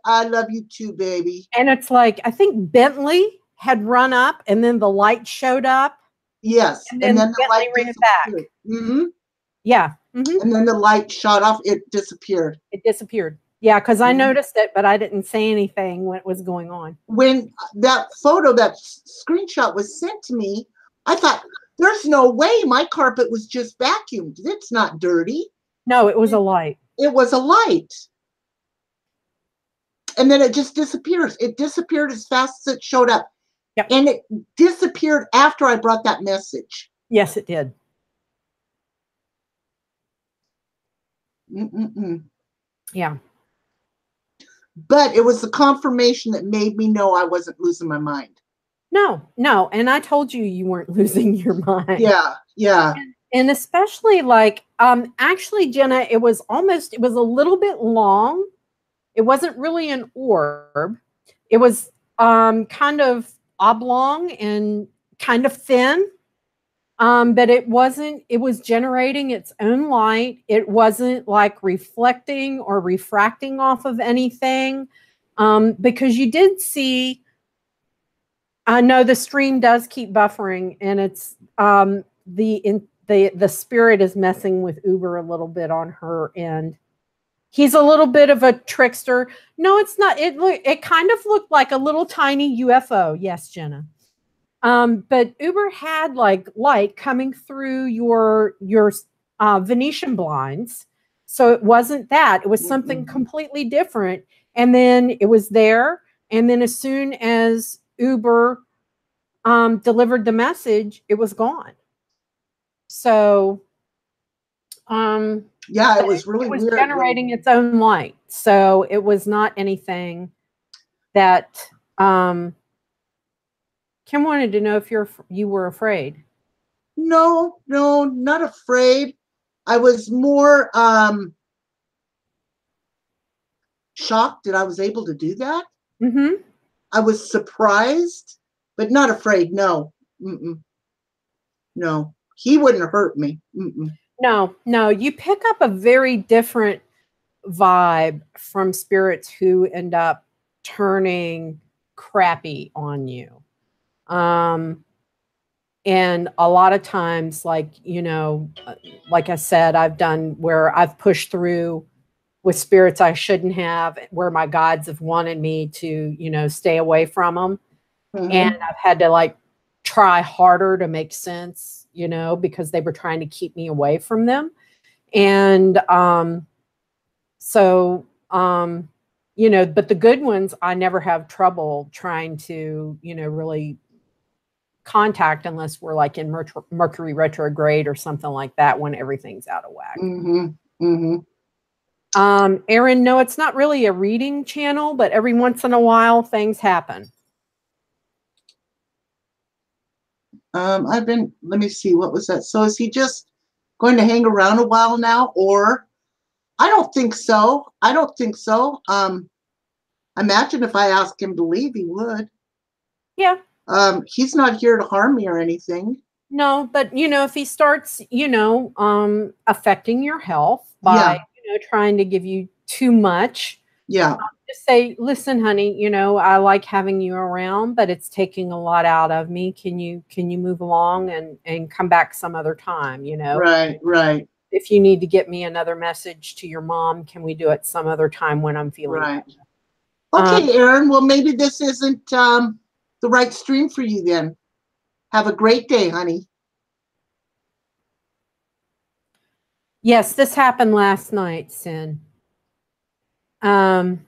I love you too, baby. And it's like, I think Bentley had run up and then the light showed up. Yes. And then the light ran back. Mm-hmm. Yeah. Mm-hmm. And then the light shot off. It disappeared. It disappeared. Yeah, because I noticed it, but I didn't say anything when it was going on. When that photo, that screenshot was sent to me, I thought, there's no way my carpet was just vacuumed. It's not dirty. No, it was a light. It was a light. And then it just disappears. It disappeared as fast as it showed up. Yep. And it disappeared after I brought that message. Yes, it did. Yeah. But it was the confirmation that made me know I wasn't losing my mind. No. And I told you weren't losing your mind. Yeah. And especially like, actually, Jenna, it was a little bit long. It wasn't really an orb. It was kind of oblong and kind of thin. But it was generating its own light. It wasn't like reflecting or refracting off of anything. Because you did see, I know the stream does keep buffering, and it's the spirit is messing with Uber a little bit on her end. He's a little bit of a trickster. No, it's not. It kind of looked like a little tiny UFO. Yes, Jenna. But Uber had like light coming through your Venetian blinds. So it wasn't that. It was something completely different. And then it was there. And then as soon as Uber delivered the message, it was gone. So yeah, it was really weird. Generating its own light. So it was not anything that Kim wanted to know if you were afraid. No, not afraid. I was more shocked that I was able to do that. Mm-hmm. I was surprised, but not afraid. No. No. He wouldn't hurt me. No, no, you pick up a very different vibe from spirits who end up turning crappy on you. And a lot of times, like, like I said, I've done where I've pushed through with spirits I shouldn't have, where my guides have wanted me to, stay away from them. And I've had to like try harder to make sense, because they were trying to keep me away from them. And so, but the good ones, I never have trouble trying to, really contact unless we're like in Mercury retrograde or something like that when everything's out of whack. Erin, no, it's not really a reading channel, but every once in a while things happen. Let me see, what was that? So is he just going to hang around a while now, or? I don't think so. I don't think so. Imagine if I asked him to leave, he would. Yeah. He's not here to harm me or anything. No, but if he starts, affecting your health by, trying to give you too much. Yeah. Just say, listen, honey, I like having you around, but it's taking a lot out of me. Can you move along and come back some other time, Right. If you need to get me another message to your mom, can we do it some other time when I'm feeling right? Okay, Erin. Well, maybe this isn't the right stream for you then. Have a great day, honey. Yes, this happened last night, Sin. Have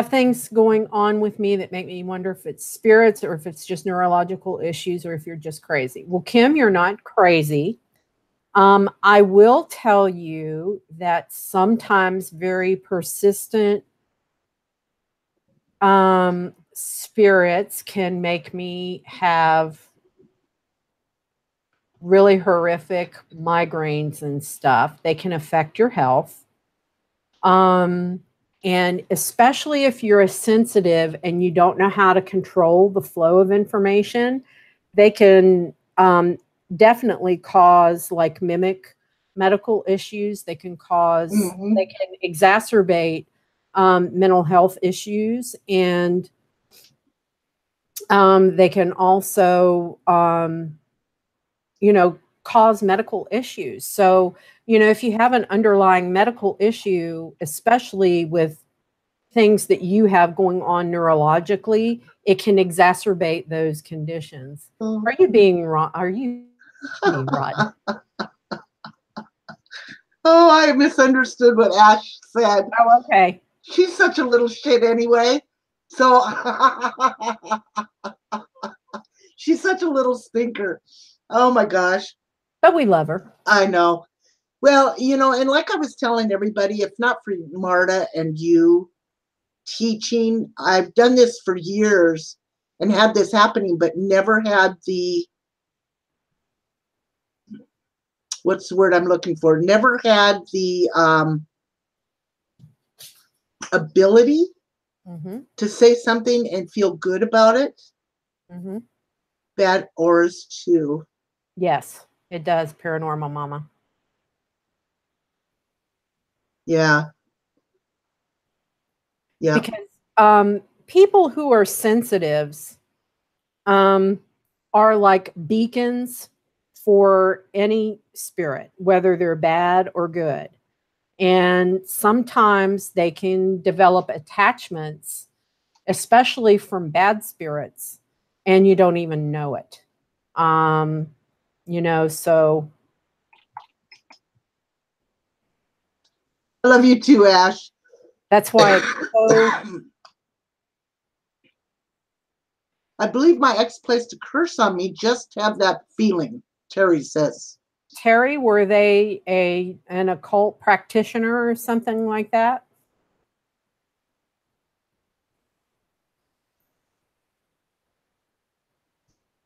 things going on with me that make me wonder if it's spirits or if it's just neurological issues or if you're just crazy. Well, Kim, you're not crazy. I will tell you that sometimes very persistent spirits can make me have really horrific migraines and stuff. They can affect your health. And especially if you're a sensitive and you don't know how to control the flow of information, they can definitely cause like mimic medical issues. They can cause, they can exacerbate mental health issues, and they can also, cause medical issues. So, if you have an underlying medical issue, especially with things that you have going on neurologically, it can exacerbate those conditions. Are you being wrong? Are you being rotten? Oh, I misunderstood what Ash said. Oh, okay. She's such a little shit anyway. So she's such a little stinker. Oh my gosh. But we love her. I know. Well, and like I was telling everybody, if not for Marta and you teaching, I've done this for years and had this happening, but never had the, what's the word I'm looking for? Never had the ability to say something and feel good about it. Bad auras too. Yes, it does, paranormal mama. Yeah. Because people who are sensitives are like beacons for any spirit, whether they're bad or good. And sometimes they can develop attachments, especially from bad spirits, and you don't even know it. So. I love you too, Ash. That's why it's so. I believe my ex placed a curse on me just to have that feeling, Terry says. Terry, were they an occult practitioner or something like that?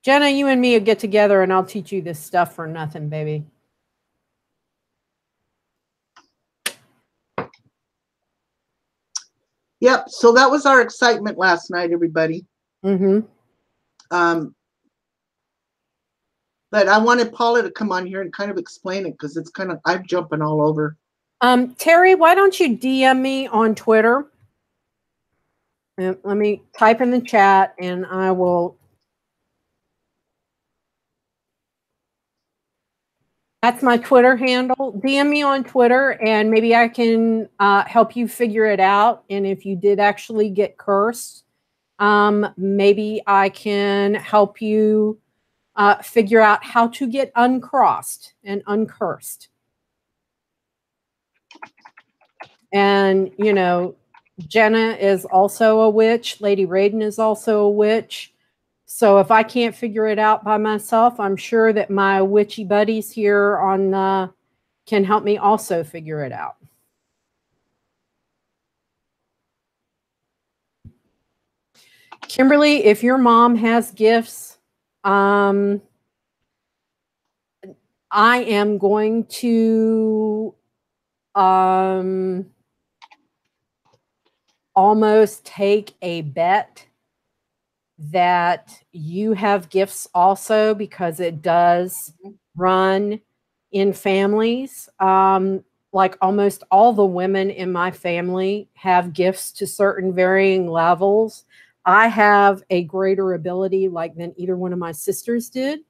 Jenna, you and me will get together and I'll teach you this stuff for nothing, baby. Yep. So that was our excitement last night, everybody. Mm-hmm. But I wanted Paula to come on here and kind of explain it because it's kind of, I'm jumping all over. Terry, why don't you DM me on Twitter? And let me type in the chat and I will. That's my Twitter handle. DM me on Twitter and maybe I can help you figure it out. And if you did actually get cursed, maybe I can help you figure out how to get uncrossed and uncursed. And, you know, Jenna is also a witch. Lady Raiden is also a witch. So if I can't figure it out by myself, I'm sure that my witchy buddies here on can help me also figure it out. Kimberly, if your mom has gifts, I am going to almost take a bet that you have gifts also, because it does run in families. Like almost all the women in my family have gifts to certain varying levels. I have a greater ability like than either one of my sisters did.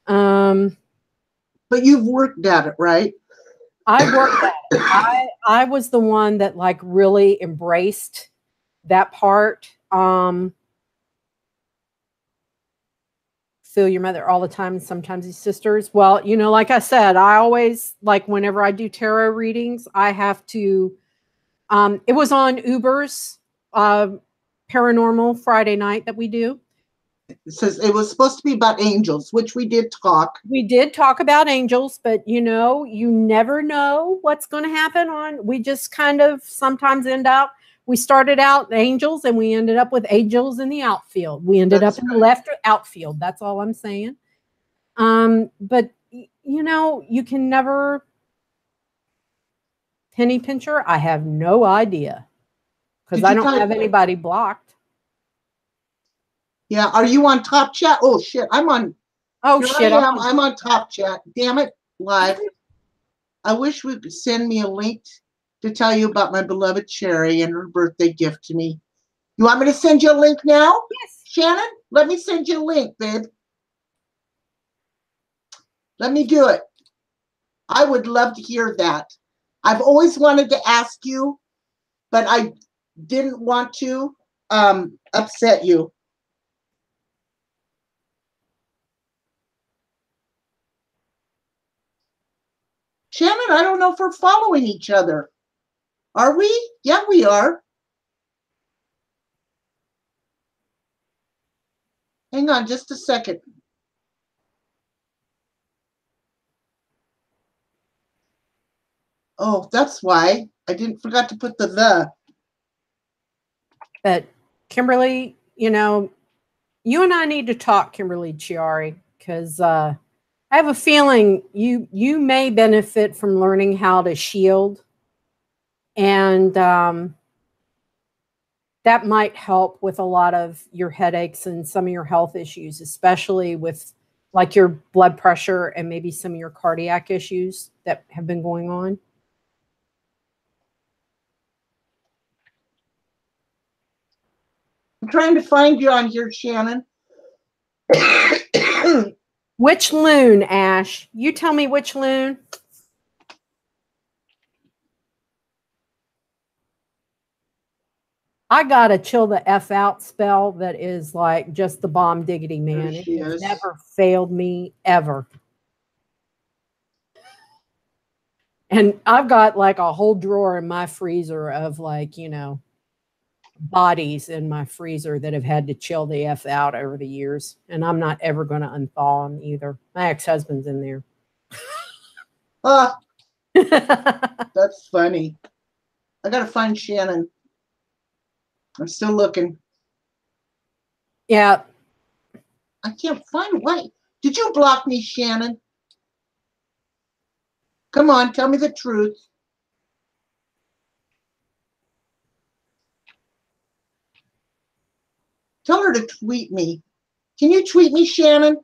But you've worked at it, right? I worked at it. I was the one that like really embraced that part. Feel your mother all the time, and sometimes these sisters. Well, you know, like I said, I always like whenever I do tarot readings, I have to. It was on Uber's Paranormal Friday night that we do. It says it was supposed to be about angels, which we did talk. We did talk about angels, but you know, you never know what's going to happen on. We just kind of sometimes end up. We started out angels and we ended up with angels in the outfield. We ended up in the left outfield. That's all I'm saying. But you know, you can never penny pincher. I have no idea because I don't have anybody blocked. Yeah, are you on Top Chat? Oh shit, I'm on. Oh shit, I'm on Top Chat. Damn it, live. I wish we could send me a link to tell you about my beloved Cherry and her birthday gift to me. You want me to send you a link now? Yes. Shannon, let me send you a link, babe. Let me do it. I would love to hear that. I've always wanted to ask you, but I didn't want to upset you. Shannon, I don't know if we're following each other. Are we? Yeah, we are. Hang on just a second. Oh, that's why. I forgot to put the. But Kimberly, you know, you and I need to talk, Kimberly Chiari, because I have a feeling you may benefit from learning how to shield, and that might help with a lot of your headaches and some of your health issues, especially with like your blood pressure and maybe some of your cardiac issues that have been going on. I'm trying to find you on here, Shannon. Which loon, Ash? You tell me which loon. I got a chill the F out spell that is like just the bomb diggity, man. It has never failed me ever. And I've got like a whole drawer in my freezer of like, you know, bodies in my freezer that have had to chill the F out over the years. And I'm not ever going to unthaw them either. My ex-husband's in there. That's funny. I got to find Shannon. I'm still looking. Yeah. I can't find why. Did you block me, Shannon? Come on, tell me the truth. Tell her to tweet me. Can you tweet me, Shannon?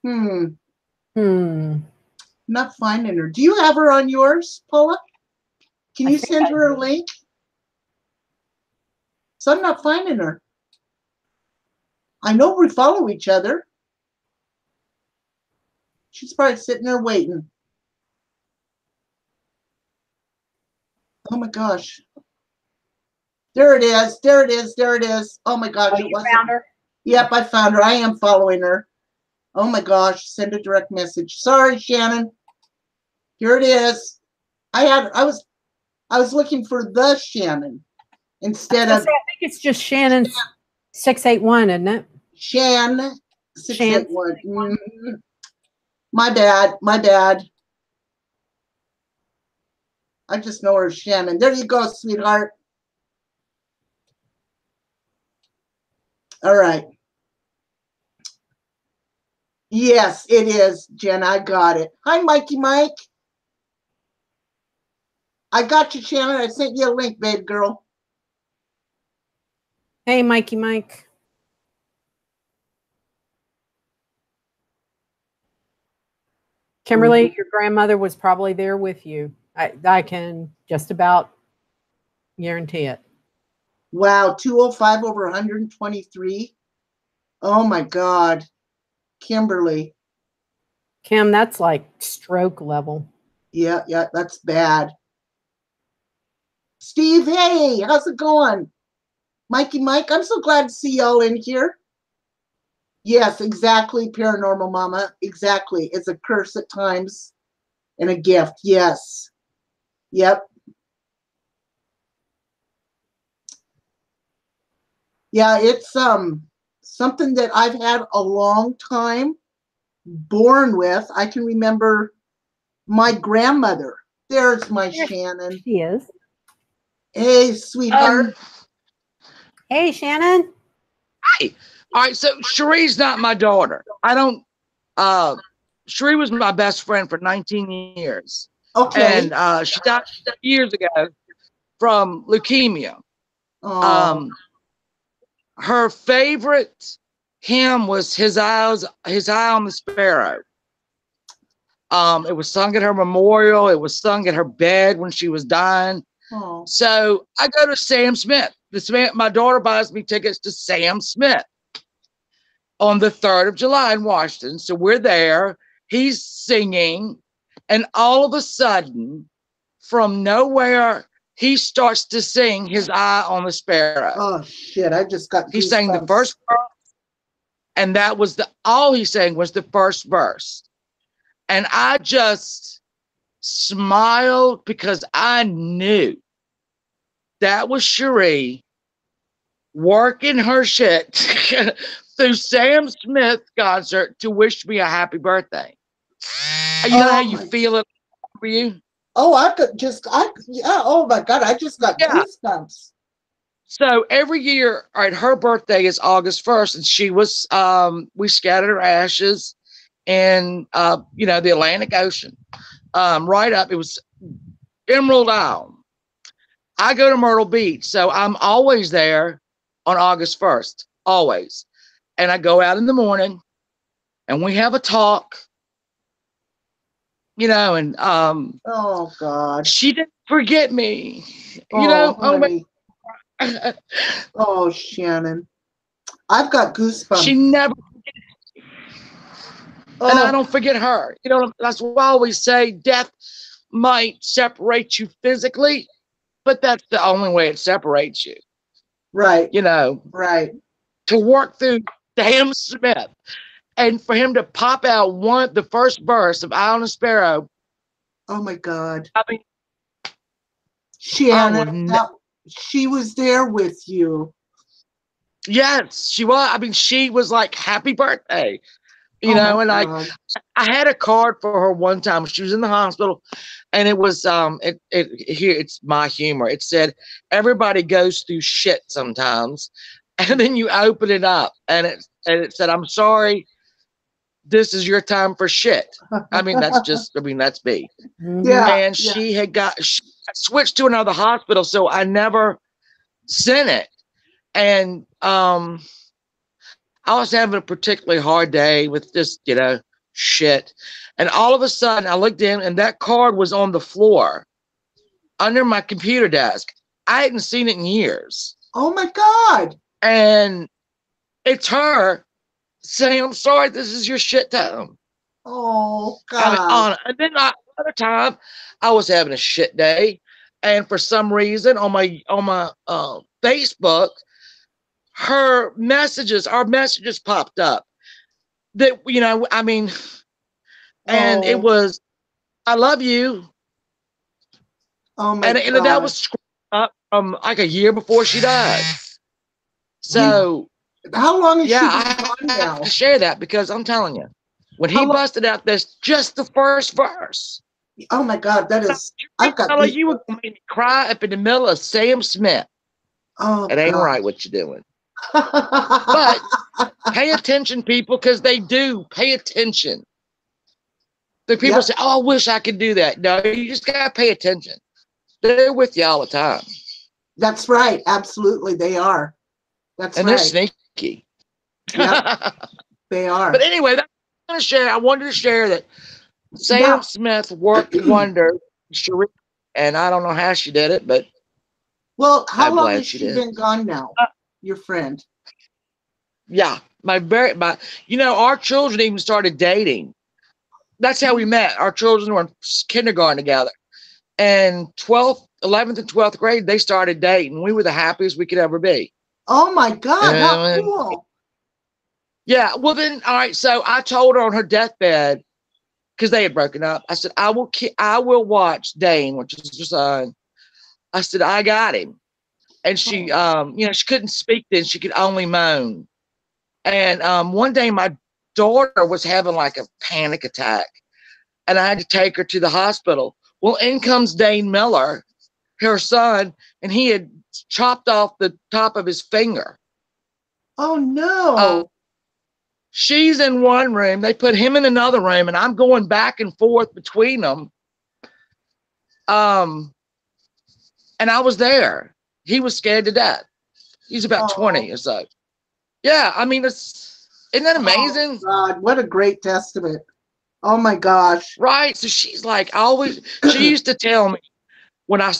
Hmm. Not finding her. Do you have her on yours, Paula? Can you send her a link? So I'm not finding her. I know we follow each other. She's probably sitting there waiting. Oh my gosh. There it is. There it is. There it is. Oh my gosh. Oh, you found her? Yep, I found her. I am following her. Oh my gosh. Send a direct message. Sorry, Shannon. Here it is. I was looking for the Shannon instead of. I think it's just Shannon 681, isn't it? Shan 681. Mm-hmm. My bad. My bad. I just know her as Shannon. There you go, sweetheart. All right. Yes, it is, Jen. I got it. Hi, Mikey Mike. I got you, Shannon. I sent you a link, babe girl. Hey, Mikey Mike. Kimberly, your grandmother was probably there with you. I can just about guarantee it. Wow, 205 over 123. Oh my God. Kimberly. Kim, that's like stroke level. Yeah, that's bad. Steve, hey, how's it going? Mikey Mike, I'm so glad to see y'all in here. Yes, exactly, Paranormal Mama. Exactly. It's a curse at times and a gift. Yes. Yep. Yeah, it's something that I've had a long time, born with. I can remember my grandmother. There's my Shannon. She is. Hey, sweetheart. Hey, Shannon. Hi. All right, so Cherie's not my daughter. I don't Cherie was my best friend for 19 years. Okay. And she died years ago from leukemia. Oh. Her favorite hymn was His Eye on the Sparrow. It was sung at her memorial. It was sung at her bed when she was dying. Oh. So I go to Sam Smith. My daughter buys me tickets to Sam Smith on the 3rd of July in Washington. So we're there. He's singing. And all of a sudden, from nowhere, he starts to sing His Eye on the Sparrow. Oh, shit. I just got goosebumps. He sang the first verse. And that was all he sang was the first verse. And I just smiled because I knew that was Cherie working her shit through Sam Smith concert to wish me a happy birthday. You know how you feel it for you? Oh, oh my God, I just got goosebumps. So every year, all right, her birthday is August 1st, and she was, we scattered her ashes in, the Atlantic Ocean, right up. It was Emerald Isle. I go to Myrtle Beach, so I'm always there on August 1st, always. And I go out in the morning, and we have a talk, and oh God, she didn't forget me, honey. Oh, Shannon, I've got goosebumps. She never forgets me. And I don't forget her. That's why I always say death might separate you physically, but that's the only way it separates you. Right. Right. To work through Sam Smith and for him to pop out the first verse of Eye on the Sparrow. Oh my God. I mean, Shannon, she was there with you. Yes, she was. I mean, she was like, happy birthday. And I had a card for her one time. She was in the hospital, and it was here it's my humor. It said, everybody goes through shit sometimes. And then you open it up and it said, I'm sorry this is your time for shit. I mean, that's me. Yeah. And she switched to another hospital, so I never sent it. And I was having a particularly hard day with just, shit. And all of a sudden I looked in and that card was on the floor under my computer desk. I hadn't seen it in years. Oh my God. And it's her saying, I'm sorry, this is your shit time. Oh I mean, God. and then another time I was having a shit day. And for some reason on my Facebook, our messages popped up that, I mean, and it Oh. was, I love you. Oh my And that God. was screwed up from like a year before she died. So, How long has she yeah, been I gone have now? to share that because I'm telling you, when he How long? busted out this, just the first verse, Oh my God, that is. I've got Fella, these. you would make me cry up in the middle of Sam Smith. Oh It ain't God. right what you're doing. But pay attention, people, because they do. Pay attention. The people Yep. say, oh, I wish I could do that. No, you just got to pay attention. They're with you all the time. That's right. Absolutely, they are. That's And right. they're sneaky. Yep, they are. But anyway, I wanted to share that Sam Yeah. Smith worked wonders. And I don't know how she did it, but Well, how I'm long glad has she she did. been gone now? Your friend. Yeah, our children even started dating. That's how we met. Our children were in kindergarten together. And 11th and 12th grade, they started dating. We were the happiest we could ever be. Oh my God, how cool. Yeah, well then, all right, so I told her on her deathbed, because they had broken up, I said, I will watch Dane, which is her son. I said, I got him. And she, she couldn't speak then. She could only moan. And one day my daughter was having like a panic attack. And I had to take her to the hospital. Well, in comes Dane Miller, her son, and he had chopped off the top of his finger. Oh no. She's in one room. They put him in another room, and I'm going back and forth between them. And I was there. He was scared to death. He's about 20 or so. Yeah, I mean, isn't that amazing? Oh God, what a great testament. Oh my gosh. Right. So she's like, she used to tell me when I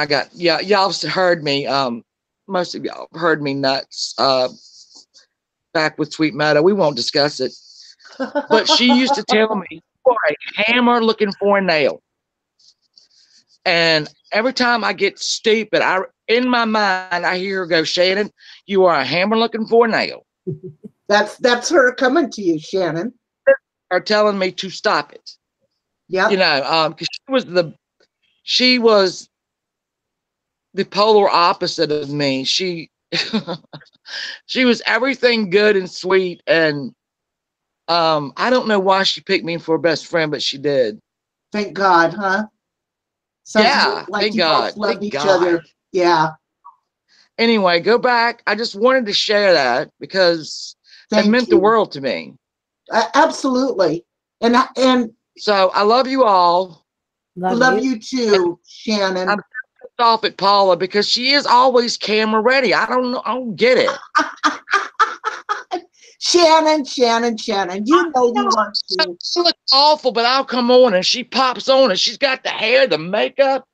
got, y'all heard me, most of y'all heard me nuts, back with Sweet Meadow. We won't discuss it. But she used to tell me, you are a hammer looking for a nail. And every time I get stupid, in my mind, I hear her go, Shannon, you are a hammer looking for a nail. That's her coming to you, Shannon. Are telling me to stop it. Yeah. Because she was the polar opposite of me. She was everything good and sweet, and I don't know why she picked me for best friend, but she did. Thank God, huh? Yeah, like thank you God. both loved Thank each God. other. Yeah. Anyway, go back. I just wanted to share that because it meant the world to me. Absolutely. And so I love you all. Love you too, Shannon. I'm pissed off at Paula because she is always camera ready. I don't get it. Shannon, you know you want to. She looks awful, but I'll come on and she pops on and she's got the hair, the makeup,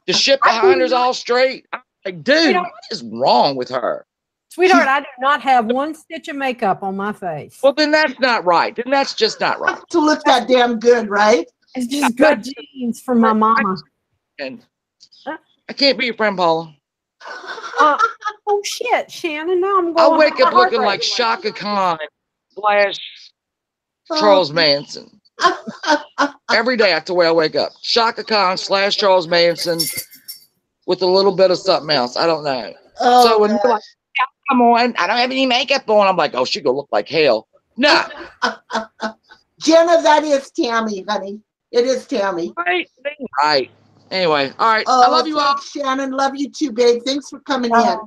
the shit behind her's all straight. I'm like, dude, what is wrong with her? Sweetheart, I do not have one stitch of makeup on my face. Well, then that's not right. Then that's just not right. To look that damn good, right? It's just good genes from my mama. And I can't be your friend, Paula. Oh shit, Shannon! Now I'm going. I'll wake up looking like Shaka Khan / Charles Manson. Every day that's the way I wake up. Shaka Khan / Charles Manson with a little bit of something else. I don't know. So when you're like, come on, I don't have any makeup on, I'm like, oh, she gonna look like hell. No. Jenna, that is Tammy, honey. It is Tammy. Right. Anyway, all right. I love you all. Shannon, love you too, babe. Thanks for coming in.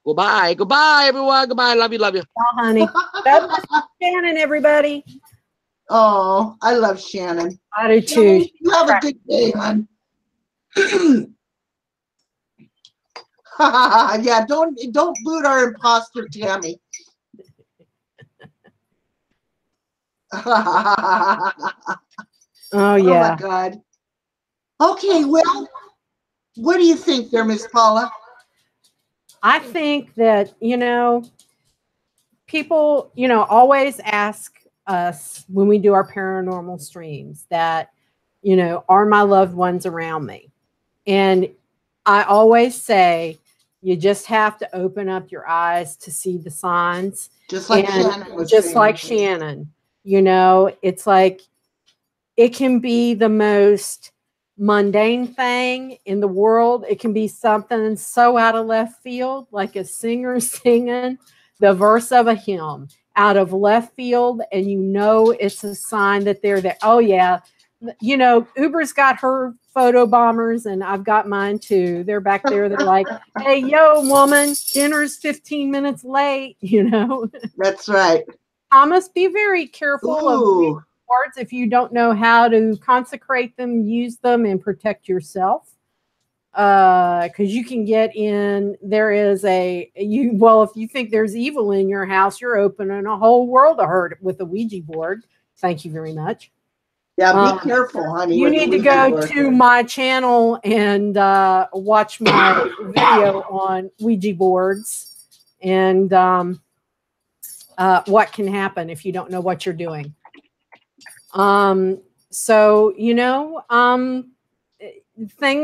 Goodbye. Goodbye, everyone. Goodbye. Love you. Bye, honey. Shannon, everybody. Oh, I love Shannon. I do Shannon, too. you have a good day, hon. Yeah, don't boot our imposter Tammy. Oh Oh yeah. my God. Okay, well, what do you think there, Miss Paula? I think that, people, always ask us when we do our paranormal streams that, are my loved ones around me? And I always say, you just have to open up your eyes to see the signs. Just like And Shannon was just saying. like Shannon, it's like it can be the most mundane thing in the world. It can be something so out of left field, like a singer singing the verse of a hymn out of left field, and it's a sign that they're there. Oh yeah, Uber's got her photo bombers, and I've got mine too. They're back there. They're like, "Hey, yo, woman, dinner's 15 minutes late." That's right. Thomas, be very careful of Ooh. words if you don't know how to consecrate them, use them, and protect yourself. Because you can get in. There is if you think there's evil in your house, you're opening a whole world of hurt with a Ouija board. Thank you very much. Yeah, be careful, honey. You with need the to go Ouija board. to my channel and watch my video on Ouija boards and what can happen if you don't know what you're doing.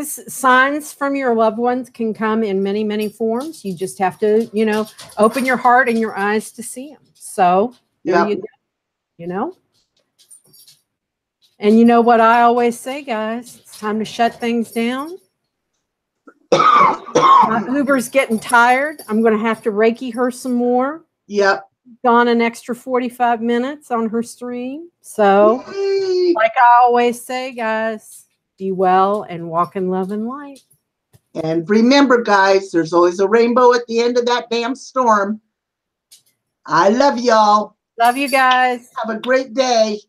Signs from your loved ones can come in many, many forms. You just have to, open your heart and your eyes to see them. So there you go, And you know what I always say, guys? It's time to shut things down. My Uber's getting tired. I'm going to have to Reiki her some more. Yep. Gone an extra 45 minutes on her stream. So, like I always say, guys, be well and walk in love and light. And remember, guys, there's always a rainbow at the end of that damn storm. I love y'all. Love you guys. Have a great day.